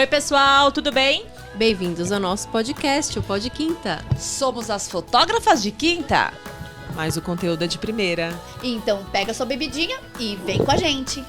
Oi, pessoal, tudo bem? Bem-vindos ao nosso podcast, o Pod Quinta. Somos as fotógrafas de quinta. Mas o conteúdo é de primeira. Então pega sua bebidinha e vem com a gente.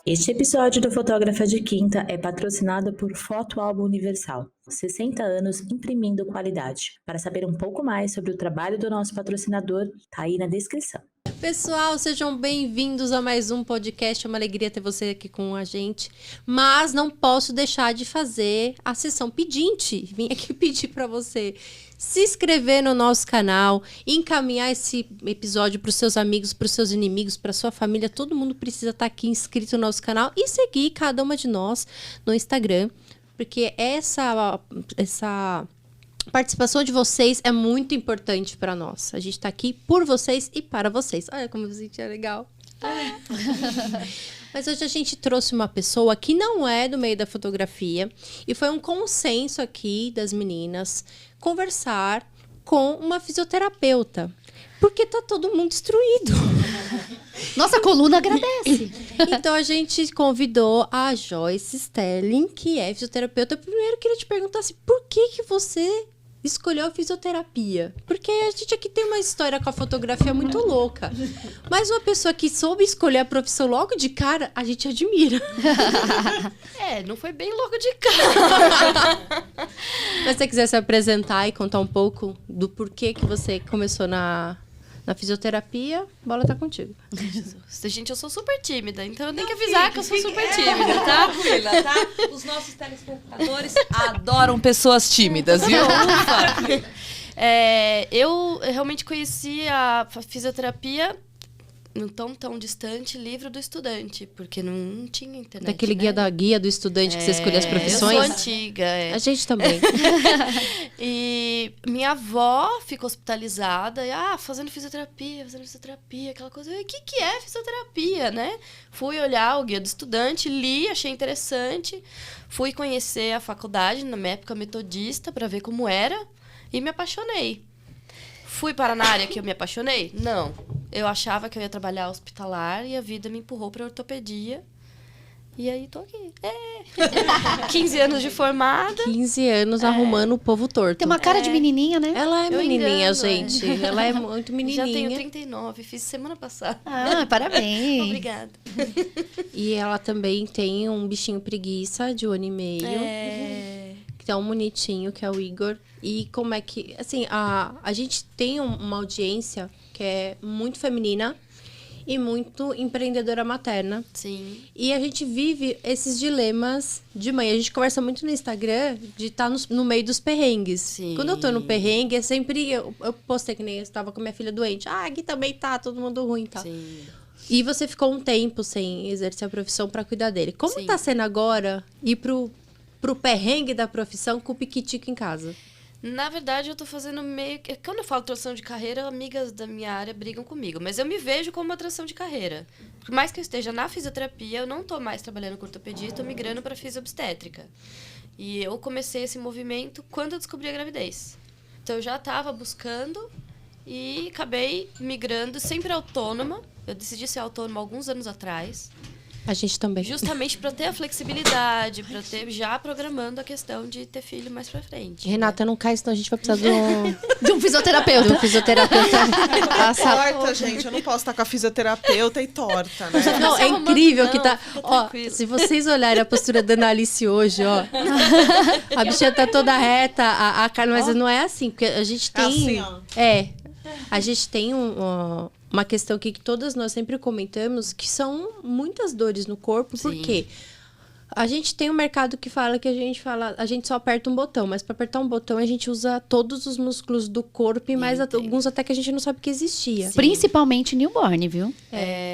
Este episódio do Fotógrafa de Quinta é patrocinado por Foto Álbum Universal, 60 anos imprimindo qualidade. Para saber um pouco mais sobre o trabalho do nosso patrocinador, tá aí na descrição. Pessoal, sejam bem-vindos a mais um podcast. É uma alegria ter você aqui com a gente. Mas não posso deixar de fazer a sessão pedinte. Vim aqui pedir para você se inscrever no nosso canal, encaminhar esse episódio para os seus amigos, para os seus inimigos, para sua família. Todo mundo precisa estar aqui inscrito no nosso canal e seguir cada uma de nós no Instagram, porque essa participação de vocês é muito importante para nós. A gente está aqui por vocês e para vocês. Olha como você é legal. Mas hoje a gente trouxe uma pessoa que não é do meio da fotografia e foi um consenso aqui das meninas conversar com uma fisioterapeuta. Porque tá todo mundo destruído. Nossa coluna agradece. Então a gente convidou a Joyce Sterling, que é fisioterapeuta. Primeiro eu queria te perguntar assim, por que você escolheu a fisioterapia? Porque a gente aqui tem uma história com a fotografia muito louca. Mas uma pessoa que soube escolher a profissão logo de cara, a gente admira. Não foi bem logo de cara. Mas se você quiser se apresentar e contar um pouco do porquê que você começou na fisioterapia, a bola tá contigo. Gente, eu sou super tímida, então eu tenho que avisar que eu sou super tímida, tá? Tranquila, tá? Os nossos telespectadores adoram pessoas tímidas, viu? Eu realmente conheci a fisioterapia não tão distante, livro do estudante, porque não tinha internet. Daquele né? guia do estudante que você escolhia as profissões. Eu sou antiga. A gente também. E minha avó ficou hospitalizada, e, fazendo fisioterapia, aquela coisa. O que é fisioterapia, né? Fui olhar o guia do estudante, li, achei interessante. Fui conhecer a faculdade, na minha época metodista, para ver como era, e me apaixonei. Fui para na área que eu me apaixonei? Não. Eu achava que eu ia trabalhar hospitalar e a vida me empurrou para ortopedia. E aí tô aqui. 15 anos de formada. 15 anos arrumando o povo torto. Tem uma cara de menininha, né? Ela é Eu menininha, engano, gente. Ela é muito menininha. Já tenho 39, fiz semana passada. Parabéns. Obrigada. E ela também tem um bichinho preguiça de 1 ano e meio. Que tá um bonitinho, que é o Igor. E como é que... Assim, a gente tem uma audiência que é muito feminina e muito empreendedora materna. Sim. E a gente vive esses dilemas de mãe. A gente conversa muito no Instagram de estar no meio dos perrengues. Sim. Quando eu tô no perrengue, é sempre... Eu postei que nem eu estava com minha filha doente. Aqui também tá, todo mundo ruim e tal. Sim. E você ficou um tempo sem exercer a profissão para cuidar dele. Como Sim. tá sendo agora ir pro perrengue da profissão com o piquitico em casa? Na verdade, eu tô fazendo meio que... Quando eu falo transição de carreira, amigas da minha área brigam comigo. Mas eu me vejo como uma transição de carreira. Por mais que eu esteja na fisioterapia, eu não tô mais trabalhando com ortopedia, tô migrando para fisioobstétrica. E eu comecei esse movimento quando eu descobri a gravidez. Então, eu já estava buscando e acabei migrando, sempre autônoma. Eu decidi ser autônoma alguns anos atrás. A gente também. Justamente para ter a flexibilidade, para ter já programando a questão de ter filho mais para frente. Renata, não cai, senão a gente vai precisar De um fisioterapeuta. Torta, gente. Eu não posso estar com a fisioterapeuta e torta, né? Não, é arrumando, incrível não, que tá... fica Ó, tranquilo. se vocês olharem a postura da Analice hoje, ó. A bichinha tá toda reta, a cara, mas não é assim, porque a gente tem... assim, ó. A gente tem uma questão aqui que todas nós sempre comentamos, que são muitas dores no corpo, Sim. porque a gente tem um mercado que fala que a gente só aperta um botão, mas para apertar um botão a gente usa todos os músculos do corpo e mais alguns até que a gente não sabe que existia. Sim. Principalmente newborn, viu?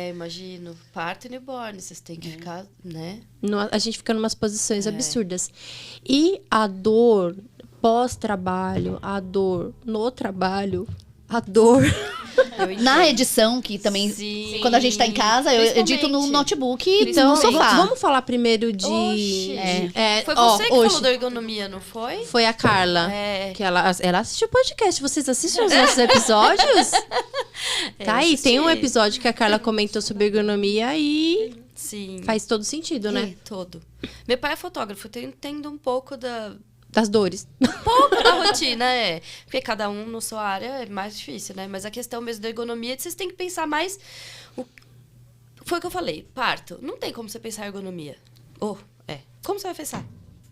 Imagino. Parto e newborn, vocês têm que ficar, né? A gente fica em umas posições absurdas. E a dor pós-trabalho, a dor no trabalho, a dor Eu entendo. Na edição, que também, Sim. quando a gente tá em casa, eu edito no Principalmente. notebook e Então, no sofá. vamos falar primeiro de... Oxi. Foi ó, você que hoje falou da ergonomia, não foi? foi a Carla. É. Que ela assistiu o podcast. Vocês assistem os nossos episódios? Tá aí, tem um assisti. episódio que a Carla comentou sobre ergonomia e Sim. faz todo sentido, né? Todo. Meu pai é fotógrafo, então eu entendo um pouco Das dores. da rotina, Porque cada um na sua área é mais difícil, né? Mas a questão mesmo da ergonomia, vocês têm que pensar mais... Foi o que eu falei, parto. Não tem como você pensar em ergonomia. Como você vai pensar?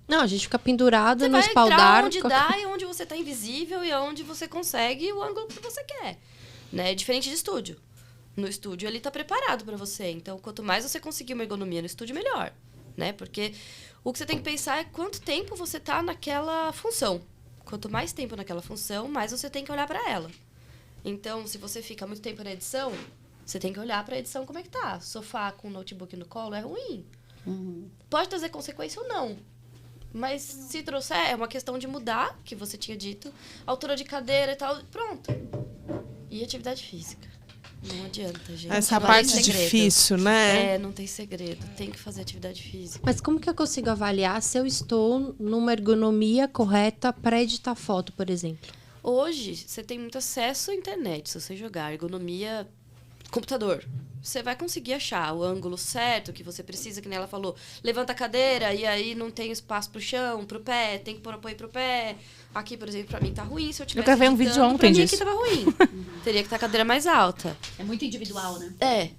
Não, a gente fica pendurado Você no vai espaldar. entrar onde dá e onde você tá invisível e onde você consegue o ângulo que você quer. Né? Diferente de estúdio. No estúdio, ele tá preparado para você. Então, quanto mais você conseguir uma ergonomia no estúdio, melhor. Né? Porque o que você tem que pensar é quanto tempo você tá naquela função. Quanto mais tempo naquela função, mais você tem que olhar para ela. Então, se você fica muito tempo na edição, você tem que olhar para a edição como é que tá. Sofá com notebook no colo é ruim. Pode trazer consequência ou não. Mas se trouxer, é uma questão de mudar, que você tinha dito, altura de cadeira e tal, pronto. E atividade física. Não adianta, gente. Essa Não tem parte segredo. difícil, né? Não tem segredo. Tem que fazer atividade física. Mas como que eu consigo avaliar se eu estou numa ergonomia correta para editar foto, por exemplo? Hoje, você tem muito acesso à internet. Se você jogar ergonomia computador, você vai conseguir achar o ângulo certo que você precisa, que nem ela falou. Levanta a cadeira e aí não tem espaço pro chão, pro pé, tem que pôr apoio pro pé. Aqui, por exemplo, pra mim tá ruim. Se eu tivesse gravei um editando, vídeo ontem pra mim disso. aqui tava ruim. Teria que estar a cadeira mais alta. É muito individual, né?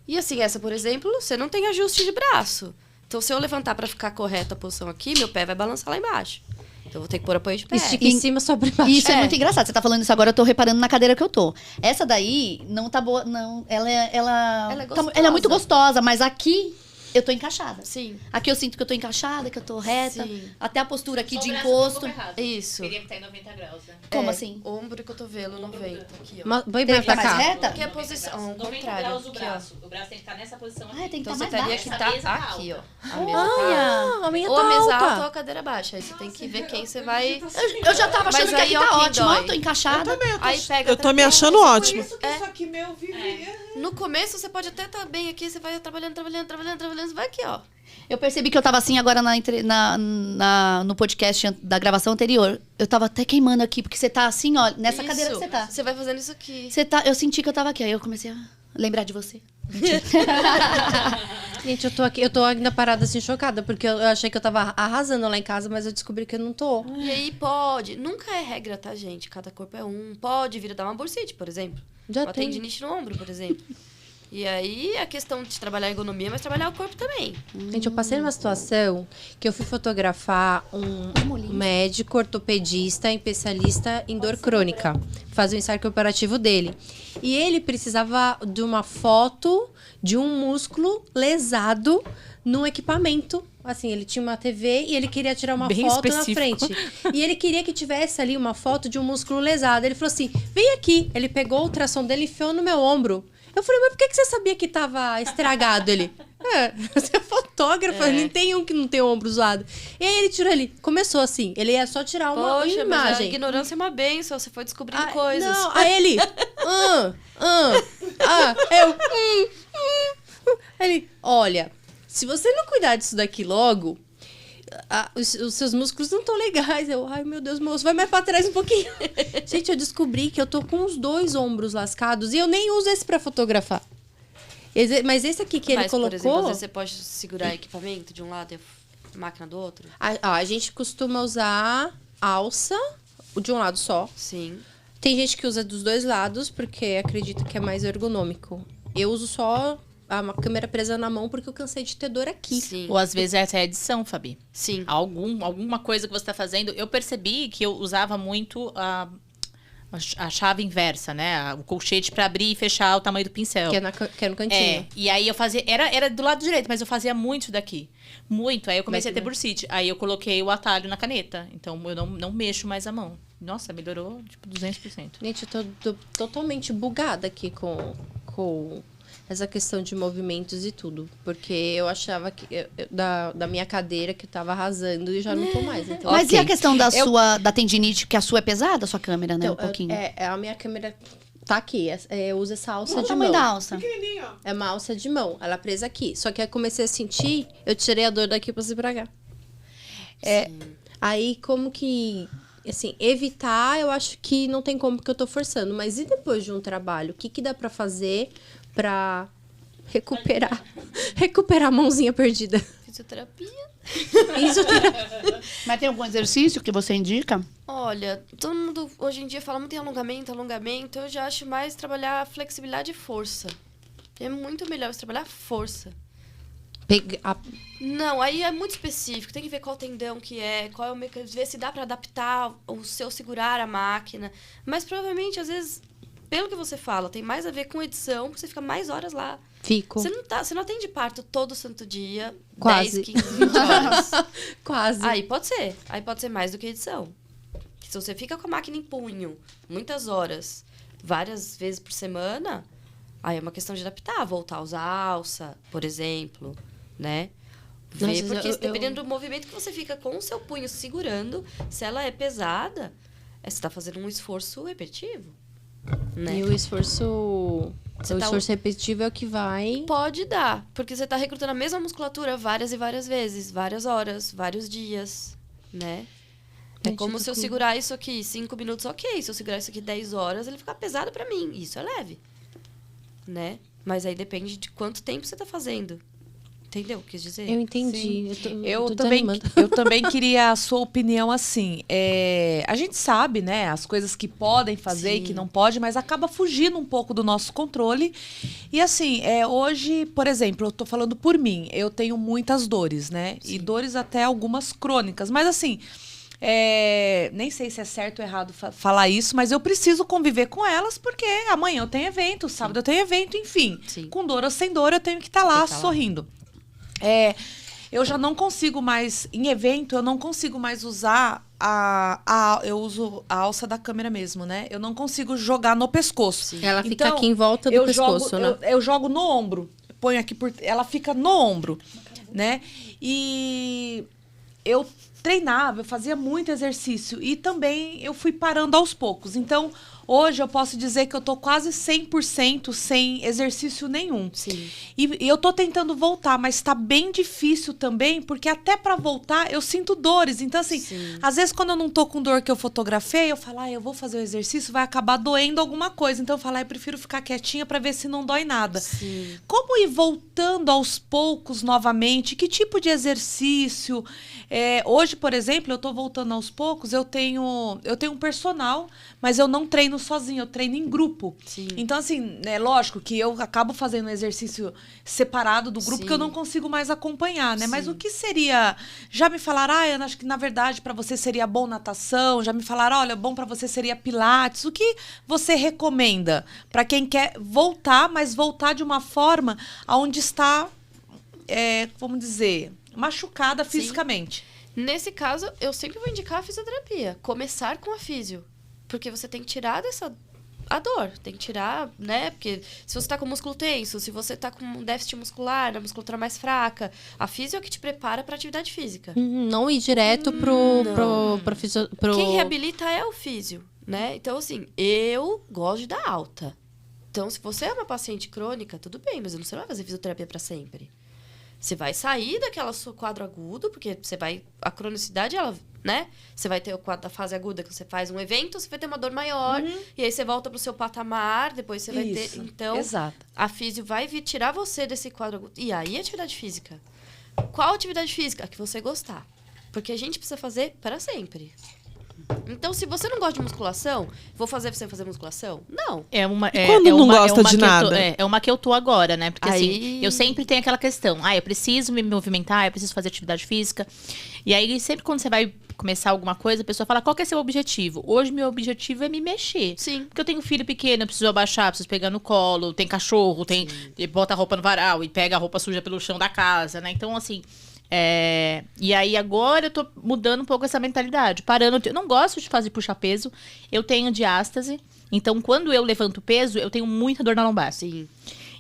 E assim, essa, por exemplo, você não tem ajuste de braço. Então, se eu levantar pra ficar correta a posição aqui, meu pé vai balançar lá embaixo. Então, eu vou ter que pôr apoio de pé. Estica em cima, sobre baixo. E isso é muito engraçado. Você tá falando isso agora, eu tô reparando na cadeira que eu tô. Essa daí não tá boa, não. Ela é gostosa. ela é muito gostosa, mas aqui eu tô encaixada. Sim. Aqui eu sinto que eu tô encaixada, que eu tô reta. Sim. Até a postura aqui Só de o braço tá um encosto. pouco errado. Isso. Teria que estar em 90 graus, né? Como assim? Ombro e cotovelo, 90. Aqui, ó. Põe Tem mais que estar pra mais cá. reta? Que é a posição, ao 90 contrário. graus o Aqui, braço. O braço tem que estar nessa posição aqui. Ah, tem que Então, estar você mais teria baixo. que Essa mesa estar tá aqui, ó. alta. A mesa tá Olha, a minha ou tá a mesa alta ou alta. a cadeira baixa. Aí você tem que ver quem você vai... Eu já tava achando Mas que aí, aqui ó, tá quem ótimo. Ó, dói? tô encaixada. Aí pega Eu tô me até achando isso, ótimo. Isso que isso aqui meu vivia. No começo, você pode até estar bem aqui, você vai trabalhando, você vai aqui, ó. Eu percebi que eu tava assim agora no podcast da gravação anterior. Eu tava até queimando aqui, porque você tá assim, ó, nessa cadeira que você tá. Você vai fazendo isso aqui. Eu senti que eu tava aqui, aí eu comecei a lembrar de você. Gente, eu tô ainda parada assim, chocada, porque eu achei que eu tava arrasando lá em casa, mas eu descobri que eu não tô. E aí pode. Nunca é regra, tá, gente? Cada corpo é um. Pode vir a dar uma bursite, por exemplo. Já Uma tem. tendinite no ombro, por exemplo. E aí, a questão de trabalhar a ergonomia, mas trabalhar o corpo também. Gente, eu passei numa situação que eu fui fotografar um médico ortopedista, especialista em dor crônica, fazer o ensaio operativo dele. E ele precisava de uma foto de um músculo lesado num equipamento. Assim, ele tinha uma TV e ele queria tirar uma Bem foto específico. na frente. E ele queria que tivesse ali uma foto de um músculo lesado. Ele falou assim, vem aqui. Ele pegou o ultrassom dele e enfiou no meu ombro. Eu falei, mas por que você sabia que tava estragado? Ele, você é fotógrafo, não tem um que não tem o ombro zoado. E aí ele tirou ali, começou assim, ele ia só tirar uma Poxa, mas a imagem. ignorância é uma benção, você foi descobrindo coisas. Não, aí ele, ele, olha, se você não cuidar disso daqui logo, os seus músculos não estão legais. Eu, ai meu Deus, moço, vai mais pra trás um pouquinho. Gente, eu descobri que eu tô com os 2 ombros lascados e eu nem uso esse pra fotografar. Mas esse aqui que ele colocou... por exemplo, às vezes você pode segurar equipamento de um lado e a máquina do outro. A gente costuma usar alça de um lado só. Sim. Tem gente que usa dos 2 lados porque acredita que é mais ergonômico. Eu uso só a câmera presa na mão porque eu cansei de ter dor aqui. Sim. Ou às vezes é até edição, Fabi. Sim. Alguma coisa que você tá fazendo. Eu percebi que eu usava muito a chave inversa, né? O colchete pra abrir e fechar o tamanho do pincel. Que é no cantinho. E aí eu fazia... Era do lado direito, mas eu fazia muito daqui. Muito. Aí eu comecei a ter bursite. Aí eu coloquei o atalho na caneta. Então eu não mexo mais a mão. Nossa, melhorou, tipo, 200%. Gente, eu tô totalmente bugada aqui com essa questão de movimentos e tudo. Porque eu achava que da minha cadeira que eu tava arrasando e já não tô mais. Então, Mas e a questão da tendinite, que a sua é pesada, a sua câmera, né? então, Um pouquinho. a minha câmera Tá aqui, eu uso essa alça Qual o de tamanho mão. da alça? Pequenininho, ó. É uma alça de mão, ela é presa aqui. Só que aí comecei a sentir, eu tirei a dor daqui pra se pra cá. Aí como que, assim, evitar, eu acho que não tem como porque eu tô forçando. Mas e depois de um trabalho, o que que dá pra fazer pra recuperar a mãozinha perdida? Fisioterapia. Mas tem algum exercício que você indica? Olha, todo mundo hoje em dia fala muito em alongamento. Eu já acho mais trabalhar flexibilidade e força. É muito melhor você trabalhar força. Não, aí é muito específico. Tem que ver qual tendão que é, qual é o mecanismo, ver se dá pra adaptar o seu segurar a máquina. Mas provavelmente, às vezes, pelo que você fala, tem mais a ver com edição, porque você fica mais horas lá. Fico. Você não atende parto todo santo dia, Quase. 10, 15, 20 horas. Quase. Aí pode ser mais do que edição. Se você fica com a máquina em punho, muitas horas, várias vezes por semana, aí é uma questão de adaptar, voltar a usar alça, por exemplo, né? Ver, Nossa, porque dependendo do movimento que você fica com o seu punho segurando, se ela é pesada, você está fazendo um esforço repetitivo, né? E o esforço repetitivo é o que vai... Pode dar, porque você está recrutando a mesma musculatura várias e várias vezes, várias horas, vários dias, né? É como se eu segurar isso aqui 5 minutos, ok. Se eu segurar isso aqui 10 horas, ele fica pesado pra mim. Isso é leve, né? Mas aí depende de quanto tempo você tá fazendo. Entendeu o que quis dizer? Eu entendi. Eu tô também, desanimando. eu também queria a sua opinião assim. A gente sabe, né, as coisas que podem fazer e que não pode, mas acaba fugindo um pouco do nosso controle. E assim, hoje, por exemplo, eu tô falando por mim, eu tenho muitas dores, né? E dores até algumas crônicas. Mas assim, nem sei se é certo ou errado falar isso, mas eu preciso conviver com elas porque amanhã eu tenho evento, sábado eu tenho evento, enfim. Sim. Com dor ou sem dor, eu tenho que estar lá sorrindo. Eu já não consigo mais, em evento, eu não consigo mais usar eu uso a alça da câmera mesmo, né? Eu não consigo jogar no pescoço. Ela fica Então, aqui em volta do pescoço, né? Eu jogo no ombro. Ponho aqui ela fica no ombro, né? E eu treinava, eu fazia muito exercício e também eu fui parando aos poucos. Então, hoje eu posso dizer que eu tô quase 100% sem exercício nenhum. Sim. E eu tô tentando voltar, mas tá bem difícil também, porque até pra voltar eu sinto dores. Então, assim, às vezes quando eu não tô com dor que eu fotografei, eu falo, eu vou fazer o exercício, vai acabar doendo alguma coisa. Então eu falo, eu prefiro ficar quietinha pra ver se não dói nada. Sim. Como ir voltando aos poucos novamente? Que tipo de exercício? Hoje, por exemplo, eu tô voltando aos poucos, eu tenho um personal, mas eu não treino sozinho, eu treino em grupo. Sim. Então, assim, é lógico que eu acabo fazendo um exercício separado do grupo, que eu não consigo mais acompanhar, né? Mas o que seria... Já me falaram, Ana, acho que na verdade para você seria bom natação. Já me falaram, olha, bom para você seria pilates. O que você recomenda para quem quer voltar, mas voltar de uma forma onde está, vamos dizer, machucada fisicamente? Nesse caso, eu sempre vou indicar a fisioterapia. Começar com a físio. Porque você tem que tirar a dor. Tem que tirar, né? Porque se você tá com o músculo tenso, se você tá com um déficit muscular, a musculatura mais fraca, a físio é o que te prepara pra atividade física. Não ir direto pro Quem reabilita é o físio, né? Então, assim, eu gosto de dar alta. Então, se você é uma paciente crônica, tudo bem, mas você não vai fazer fisioterapia pra sempre. Você vai sair daquela seu quadro agudo, porque a cronicidade, ela, né? Você vai ter o quadro da fase aguda, que você faz um evento, você vai ter uma dor maior, e aí você volta pro seu patamar, depois você vai ter... Então, exato. A físio vai vir tirar você desse quadro agudo. E aí, atividade física. Qual atividade física? A que você gostar. Porque a gente precisa fazer para sempre. Então, se você não gosta de musculação, vou fazer você fazer musculação? Não. quando não gosta de nada? É uma que eu tô agora, né? Porque Aí... assim, eu sempre tenho aquela questão. Eu preciso me movimentar, eu preciso fazer atividade física. E aí, sempre quando você vai começar alguma coisa, a pessoa fala, qual que é seu objetivo? Hoje, meu objetivo é me mexer. Sim. Porque eu tenho filho pequeno, eu preciso abaixar, preciso pegar no colo, tem cachorro, bota a roupa no varal e pega a roupa suja pelo chão da casa, né? Então, assim... E aí agora eu tô mudando um pouco essa mentalidade, parando. Eu não gosto de fazer puxar peso, eu tenho diástase, então quando eu levanto peso, eu tenho muita dor na lombar. Sim.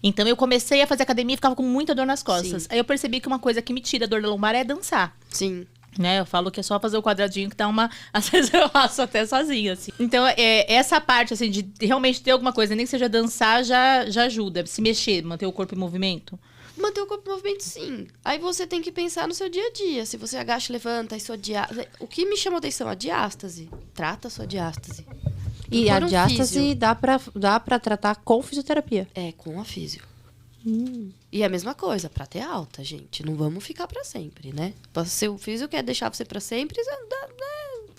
Então eu comecei a fazer academia e ficava com muita dor nas costas. Sim. Aí eu percebi que uma coisa que me tira a dor da lombar é dançar. Sim. Né, eu falo que é só fazer o quadradinho que dá uma... Às vezes eu faço até sozinha, assim. Então, essa parte, assim, de realmente ter alguma coisa, nem que seja dançar, já ajuda. Se mexer, manter o corpo em movimento. Manter o corpo em movimento, sim. Aí você tem que pensar no seu dia a dia. Se você agacha, levanta, aí sua diástase... O que me chamou a atenção? A diástase. Trata a sua diástase. E a Procura um diástase físio. dá pra tratar com fisioterapia. Com a físio. E a mesma coisa, pra ter alta, gente. Não vamos ficar pra sempre, né? Se o físio quer deixar você pra sempre,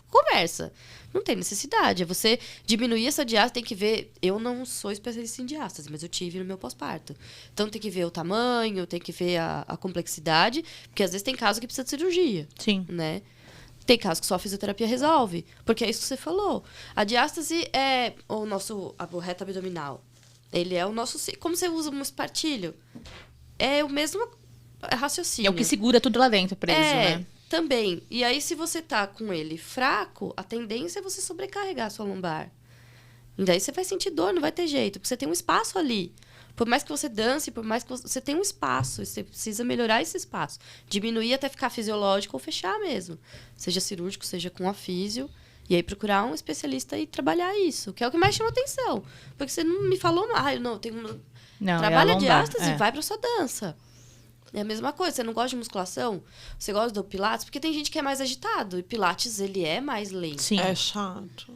conversa. Não tem necessidade. É você diminuir essa diástase, tem que ver... Eu não sou especialista em diástase, mas eu tive no meu pós-parto. Então tem que ver o tamanho, tem que ver a complexidade, porque às vezes tem caso que precisa de cirurgia. Sim. Né? Tem casos que só a fisioterapia resolve. Porque é isso que você falou. A diástase é o reto abdominal. Ele é o nosso... Como você usa um espartilho? É o mesmo raciocínio. É o que segura tudo lá dentro preso, né? Também. E aí, se você tá com ele fraco, a tendência é você sobrecarregar a sua lombar. E daí você vai sentir dor, não vai ter jeito. Porque você tem um espaço ali. Por mais que você dance, por mais que você tem um espaço. E você precisa melhorar esse espaço. Diminuir até ficar fisiológico ou fechar mesmo. Seja cirúrgico, seja com a físio. E aí procurar um especialista e trabalhar isso. Que é o que mais chama atenção. Porque você não me falou... não, tem um... Não, Trabalha é a a lombar, diástase, vai pra sua dança. É a mesma coisa. Você não gosta de musculação? Você gosta do Pilates? Porque tem gente que é mais agitado. E Pilates, ele é mais lento. Sim. É chato.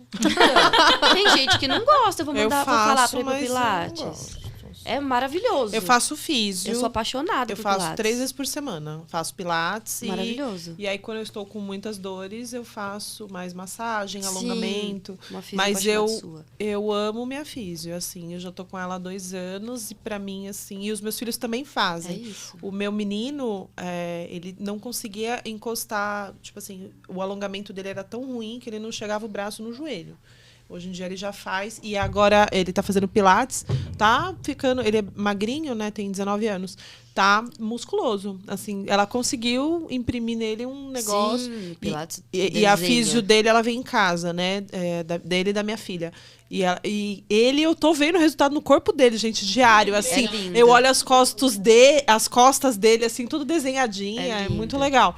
Tem gente que não gosta. Eu vou Eu mandar pra falar faço, pra ir pro mas eu não Pilates. gosto. É maravilhoso. Eu faço físio. Eu sou apaixonada Eu por faço Pilates. 3 vezes por semana. Faço pilates. Maravilhoso. E aí, quando eu estou com muitas dores, eu faço mais massagem, Sim, alongamento. uma físio Mas apaixonada sua. eu amo minha físio, assim. Eu já tô com ela há 2 anos. E pra mim, assim... E os meus filhos também É fazem. isso. O meu menino, ele não conseguia encostar... Tipo assim, o alongamento dele era tão ruim que ele não chegava o braço no joelho. Hoje em dia ele já faz. E agora ele tá fazendo pilates. Tá ficando... Ele é magrinho, né? Tem 19 anos. Tá musculoso. Assim, ela conseguiu imprimir nele um negócio. Sim, Pilates E a desenha. físio dele, ela vem em casa, né? Dele e da minha filha. E ele, eu tô vendo o resultado no corpo dele, gente, diário. Assim, lindo. eu olho as costas dele, assim, tudo desenhadinha. É É lindo. muito legal.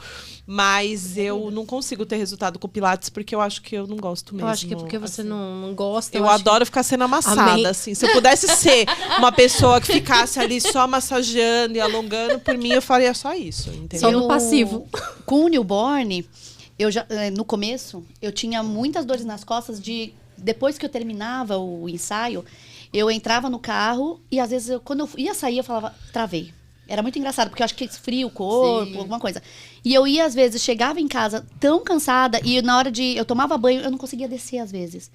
Mas eu não consigo ter resultado com o Pilates porque eu acho que eu não gosto mesmo. Eu acho que é porque você assim. não gosta. Eu acho adoro ficar sendo amassada, Amei. assim. Se eu pudesse ser uma pessoa que ficasse ali só massageando e alongando, por mim eu faria só isso, entendeu? Só no passivo. Com o newborn, eu já, no começo, eu tinha muitas dores nas costas depois que eu terminava o ensaio, eu entrava no carro e às vezes quando eu ia sair eu falava, travei. Era muito engraçado, porque eu acho que esfria o corpo, Sim. alguma coisa. E eu ia, às vezes, chegava em casa tão cansada, e na hora de... Eu tomava banho, eu não conseguia descer, às vezes.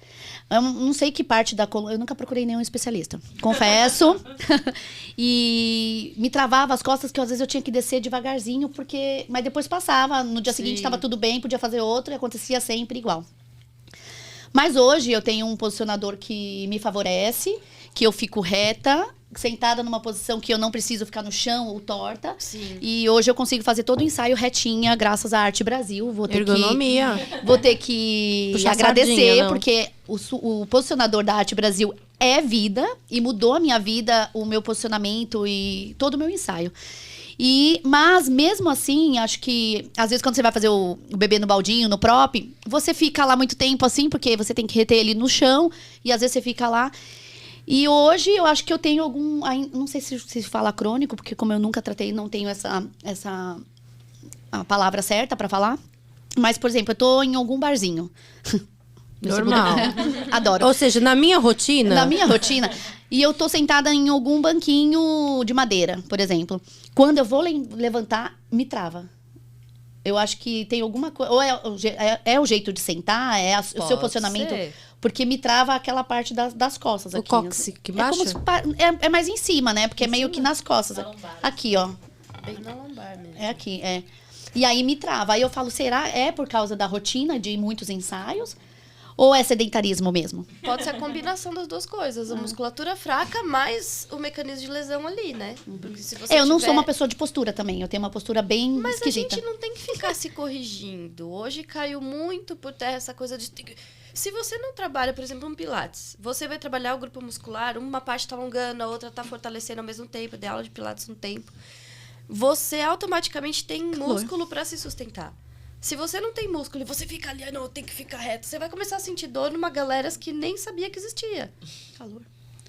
Eu não sei que parte da coluna... Eu nunca procurei nenhum especialista, confesso. E me travava as costas, que às vezes eu tinha que descer devagarzinho, porque... Mas depois passava, no dia seguinte estava tudo bem, podia fazer outro, e acontecia sempre igual. Mas hoje eu tenho um posicionador que me favorece, que eu fico reta, sentada numa posição que eu não preciso ficar no chão ou torta. Sim. E hoje eu consigo fazer todo o ensaio retinha, graças à Arte Brasil. Vou ter Ergonomia. que Puxar agradecer, sardinha, não. porque o posicionador da Arte Brasil é vida e mudou a minha vida, o meu posicionamento e todo o meu ensaio. Mas mesmo assim, acho que às vezes quando você vai fazer o bebê no baldinho, no prop, você fica lá muito tempo assim, porque você tem que reter ele no chão e às vezes você fica lá. E hoje eu acho que eu tenho não sei se fala crônico, porque como eu nunca tratei, não tenho a palavra certa pra falar. Mas, por exemplo, eu tô em algum barzinho. Normal. Adoro. Ou seja, na minha rotina... Na minha rotina. E eu tô sentada em algum banquinho de madeira, por exemplo. Quando eu vou levantar, me trava. Eu acho que tem alguma coisa... Ou é o jeito de sentar, o seu Pode posicionamento... ser. Porque me trava aquela parte das costas O aqui. cóccix aqui embaixo? É mais em cima, né? Porque é meio que nas costas. Aqui, ó. Bem na lombar mesmo. É aqui, é. E aí me trava. Aí eu falo, será por causa da rotina de muitos ensaios? Ou é sedentarismo mesmo? Pode ser a combinação das duas coisas. A musculatura fraca, mais o mecanismo de lesão ali, né? Porque se você Eu não tiver- sou uma pessoa de postura também. Eu tenho uma postura bem Mas esquisita. a gente não tem que ficar se corrigindo. Hoje caiu muito por terra essa coisa de... Se você não trabalha, por exemplo, um pilates, você vai trabalhar o grupo muscular, uma parte está alongando, a outra está fortalecendo ao mesmo tempo, dê aula de pilates no tempo. Você automaticamente tem músculo para se sustentar. Se você não tem músculo e você fica ali, não, eu tenho que ficar reto, você vai começar a sentir dor numa galera que nem sabia que existia. Calor.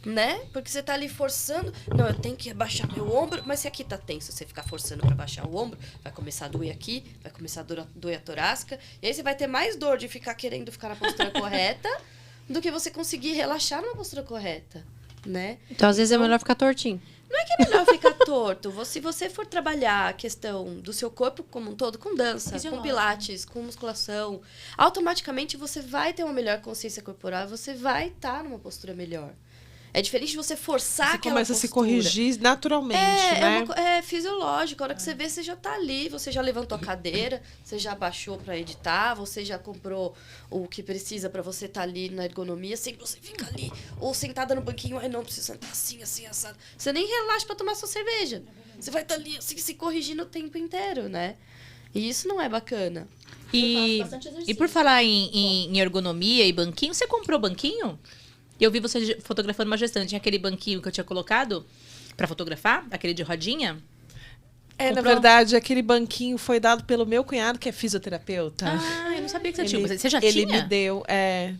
Né? Porque você tá ali forçando. Não, eu tenho que abaixar meu ombro, mas se aqui tá tenso, você ficar forçando pra baixar o ombro, vai começar a doer aqui, vai começar a doer a torácica, e aí você vai ter mais dor de ficar querendo ficar na postura correta do que você conseguir relaxar numa postura correta, né? Então, às vezes, é melhor ficar tortinho. Não é que é melhor ficar torto. Se você for trabalhar a questão do seu corpo como um todo, com dança, com pilates, com musculação, automaticamente você vai ter uma melhor consciência corporal, você vai estar numa postura melhor. É diferente de você forçar Você aquela começa postura. a se corrigir naturalmente, né? É fisiológico. A hora que você vê, você já tá ali, você já levantou a cadeira, você já abaixou para editar, você já comprou o que precisa para você estar ali na ergonomia, sem você ficar ali, ou sentada no banquinho, não, preciso sentar assim, assado. Você nem relaxa para tomar sua cerveja. Você vai estar ali, assim, se corrigindo o tempo inteiro, né? E isso não é bacana. E por falar em ergonomia e banquinho, você comprou banquinho? Eu vi você fotografando uma gestante. Tinha aquele banquinho que eu tinha colocado pra fotografar, aquele de rodinha. Na Comprou? verdade, aquele banquinho foi dado pelo meu cunhado, que é fisioterapeuta. Ah, eu não sabia que você tinha. Você já Ele tinha? me deu,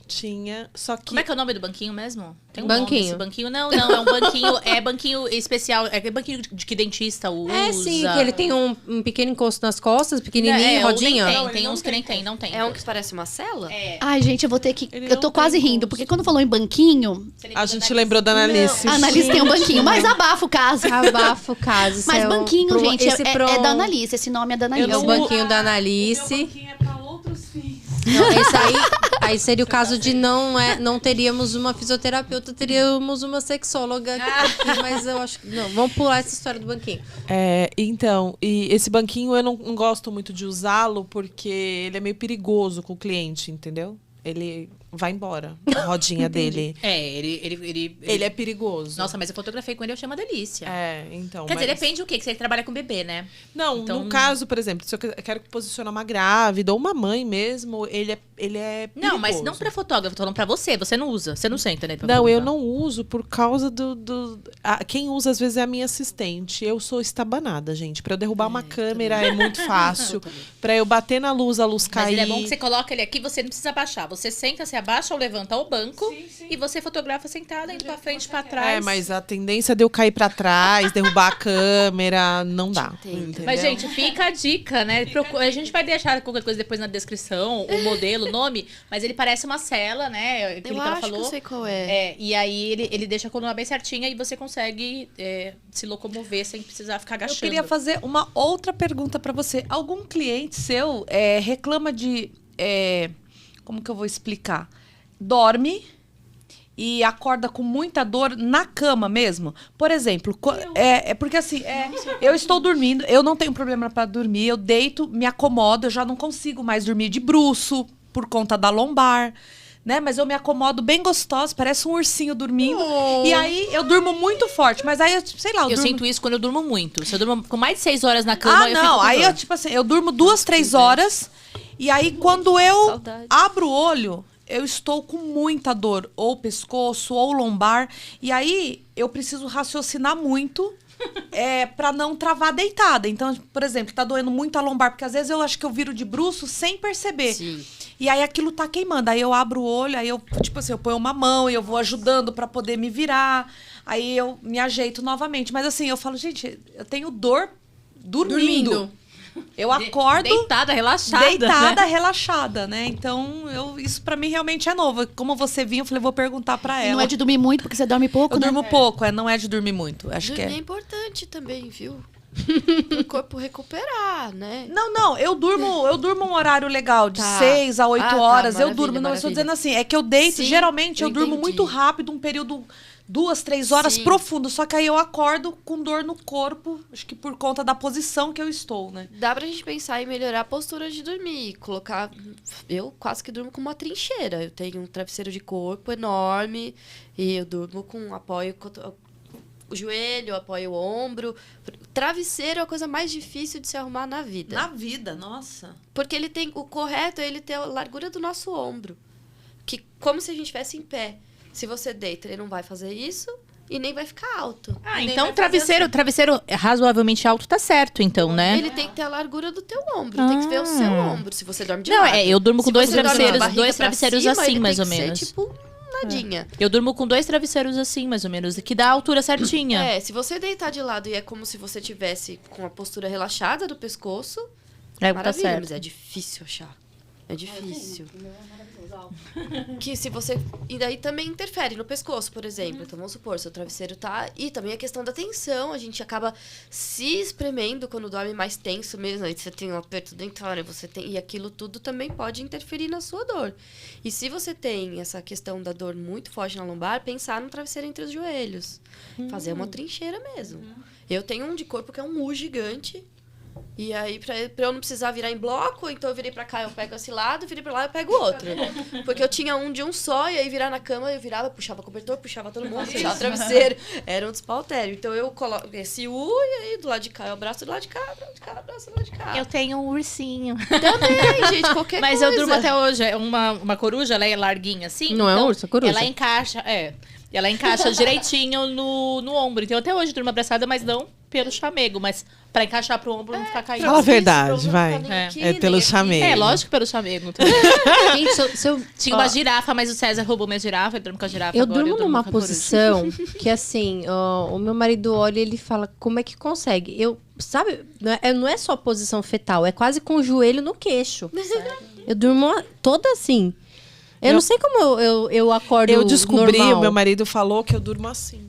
tinha, só que... Como é que é o nome do banquinho mesmo? Tem um Banquinho. nome esse banquinho? Não, é um banquinho, é banquinho especial, é aquele banquinho de que dentista usa. É, sim, que ele tem um pequeno encosto nas costas, pequenininho, rodinha. Tem uns que nem tem, não tem. É um que parece uma cela? É. Ai, gente, eu vou ter que... Ele Eu tô não quase tem rindo, gosto. porque quando falou em banquinho, A gente lembrou da Analice. a Analice tem um banquinho, mas abafa o caso. Abafa o caso. isso Mas é banquinho, gente, esse é da Analice. Esse nome é da Analice. É o banquinho da O Analice. meu banquinho é pra outros fins. Não, esse aí seria o caso de não teríamos uma fisioterapeuta, teríamos uma sexóloga aqui, mas eu acho que não, vamos pular essa história do banquinho. Então, e esse banquinho eu não gosto muito de usá-lo porque ele é meio perigoso com o cliente, entendeu? Ele vai embora, a rodinha dele. Ele é perigoso. Nossa, mas eu fotografei com ele, eu chamo uma delícia. Então. Quer dizer, depende do quê? Que você trabalha com bebê, né? Não, Então- no caso, por exemplo, se eu quero posicionar uma grávida ou uma mãe mesmo, ele é perigoso. Não, mas não pra fotógrafo, tô falando pra você. Você não usa, você não senta, né? pra Não, eu fotografar. não uso por causa quem usa às vezes é a minha assistente. Eu sou estabanada, gente. Pra eu derrubar uma câmera é muito fácil. Pra eu bater na luz, a luz Mas cair. ele é bom que você coloca ele aqui, você não precisa abaixar. Você senta, você abaixa ou levanta o banco e você fotografa sentada, indo pra frente, pra trás. Mas a tendência de eu cair pra trás, derrubar a câmera, não dá. Entendeu? Mas, gente, fica a dica, né? A gente vai deixar qualquer coisa depois na descrição, o modelo, o nome, mas ele parece uma cela, né? Aquilo Eu que ela acho falou. que eu sei qual é. E aí ele deixa a coluna bem certinha e você consegue se locomover sem precisar ficar agachando. Eu queria fazer uma outra pergunta pra você. Algum cliente seu reclama de... como que eu vou explicar? Dorme e acorda com muita dor na cama mesmo. Por exemplo, porque assim, eu estou dormindo, eu não tenho problema para dormir, eu deito, me acomodo, eu já não consigo mais dormir de bruço por conta da lombar, né? Mas eu me acomodo bem gostosa, parece um ursinho dormindo. E aí eu durmo muito forte, mas aí eu, sei lá, Eu durmo... sinto isso quando eu durmo muito. Se eu durmo com mais de 6 horas na cama, eu fico não, com aí dor. eu, tipo assim, eu durmo 2, 3 horas, e aí quando eu Saudade. abro o olho, eu estou com muita dor, ou pescoço, ou lombar, e aí eu preciso raciocinar muito pra não travar deitada. Então, por exemplo, tá doendo muito a lombar, porque às vezes eu acho que eu viro de bruço sem perceber. Sim. E aí aquilo tá queimando. Aí eu abro o olho, aí eu, tipo assim, eu ponho uma mão e eu vou ajudando pra poder me virar. Aí eu me ajeito novamente. Mas assim, eu falo, gente, eu tenho dor dormindo. Eu acordo Deitada, relaxada. deitada, né? relaxada, né? Então, isso pra mim realmente é novo. Como você vinha, eu falei, vou perguntar pra E ela. não é de dormir muito, porque você dorme pouco, Eu né? durmo pouco, não é de dormir muito. Acho que Dormir é é. importante também, viu? Pro corpo recuperar, né? Não, eu durmo um horário legal, de Tá. 6 a 8 Ah, tá, horas. Eu maravilha, durmo. Não, eu estou maravilha. dizendo assim, é que eu deito, Sim, geralmente eu eu durmo entendi. muito rápido, um período 2, 3 horas Sim. profundo. Só que aí eu acordo com dor no corpo, acho que por conta da posição que eu estou, né? Dá pra gente pensar em melhorar a postura de dormir. Colocar. Eu quase que durmo com uma trincheira. Eu tenho um travesseiro de corpo enorme e eu durmo com apoio. O joelho, apoio o ombro. Travesseiro é a coisa mais difícil de se arrumar na vida. Na vida, nossa. Porque ele tem. O correto é ele ter a largura do nosso ombro. Que como se a gente estivesse em pé. Se você deita, ele não vai fazer isso. e nem vai ficar alto. Ah, E nem então vai fazer travesseiro razoavelmente alto tá certo, então, né? Ele tem que ter a largura do teu ombro, tem que ver o seu ombro, se você dorme de Não, lado. eu durmo com Se dois você dorme com a travesseiros, barriga dois pra travesseiros cima, assim, ele mais tem ou que ser, menos. tipo, nadinha. Eu durmo com 2 travesseiros assim, mais ou menos, que dá a altura certinha. É, se você deitar de lado e é como se você tivesse com a postura relaxada do pescoço, Tá maravilha, certo. mas é difícil achar. É difícil. Que se você... E daí também interfere no pescoço, por exemplo. Então, vamos supor, seu travesseiro tá... E também a questão da tensão. A gente acaba se espremendo quando dorme mais tenso mesmo. Aí você tem um aperto dentário, você tem... E aquilo tudo também pode interferir na sua dor. E se você tem essa questão da dor muito forte na lombar, pensar no travesseiro entre os joelhos. Fazer uma trincheira mesmo. Eu tenho um de corpo que é um U gigante. E aí, pra eu não precisar virar em bloco, então eu virei pra cá, eu pego esse lado, virei pra lá, eu pego o outro. Porque eu tinha um de um só, e aí virar na cama, eu virava, puxava cobertor, puxava todo mundo, puxava o travesseiro. Era um despautério. Então eu coloco esse U, e aí do lado de cá eu abraço, do lado de cá, abraço, do lado de cá. Eu tenho um ursinho. Também, gente, qualquer Mas coisa. eu durmo até hoje. É uma coruja, ela é larguinha assim. Não é um urso, é coruja. Ela encaixa, ela encaixa direitinho no ombro. Então até hoje eu durmo abraçada, mas não pelo chamego. Mas pra encaixar pro ombro não ficar caindo. Fala a verdade, vai. Aqui, É pelo nem aqui. chamego. É, lógico pelo chamego. Gente, se eu, Tinha uma girafa, mas o César roubou minha girafa. Eu durmo com a girafa eu agora. durmo numa com a coruja. posição que, assim, o meu marido olha e ele fala, como é que consegue? Sabe, não é só posição fetal, é quase com o joelho no queixo. Eu durmo toda assim. Eu não sei como eu acordo Eu descobri, normal. o meu marido falou que eu durmo assim.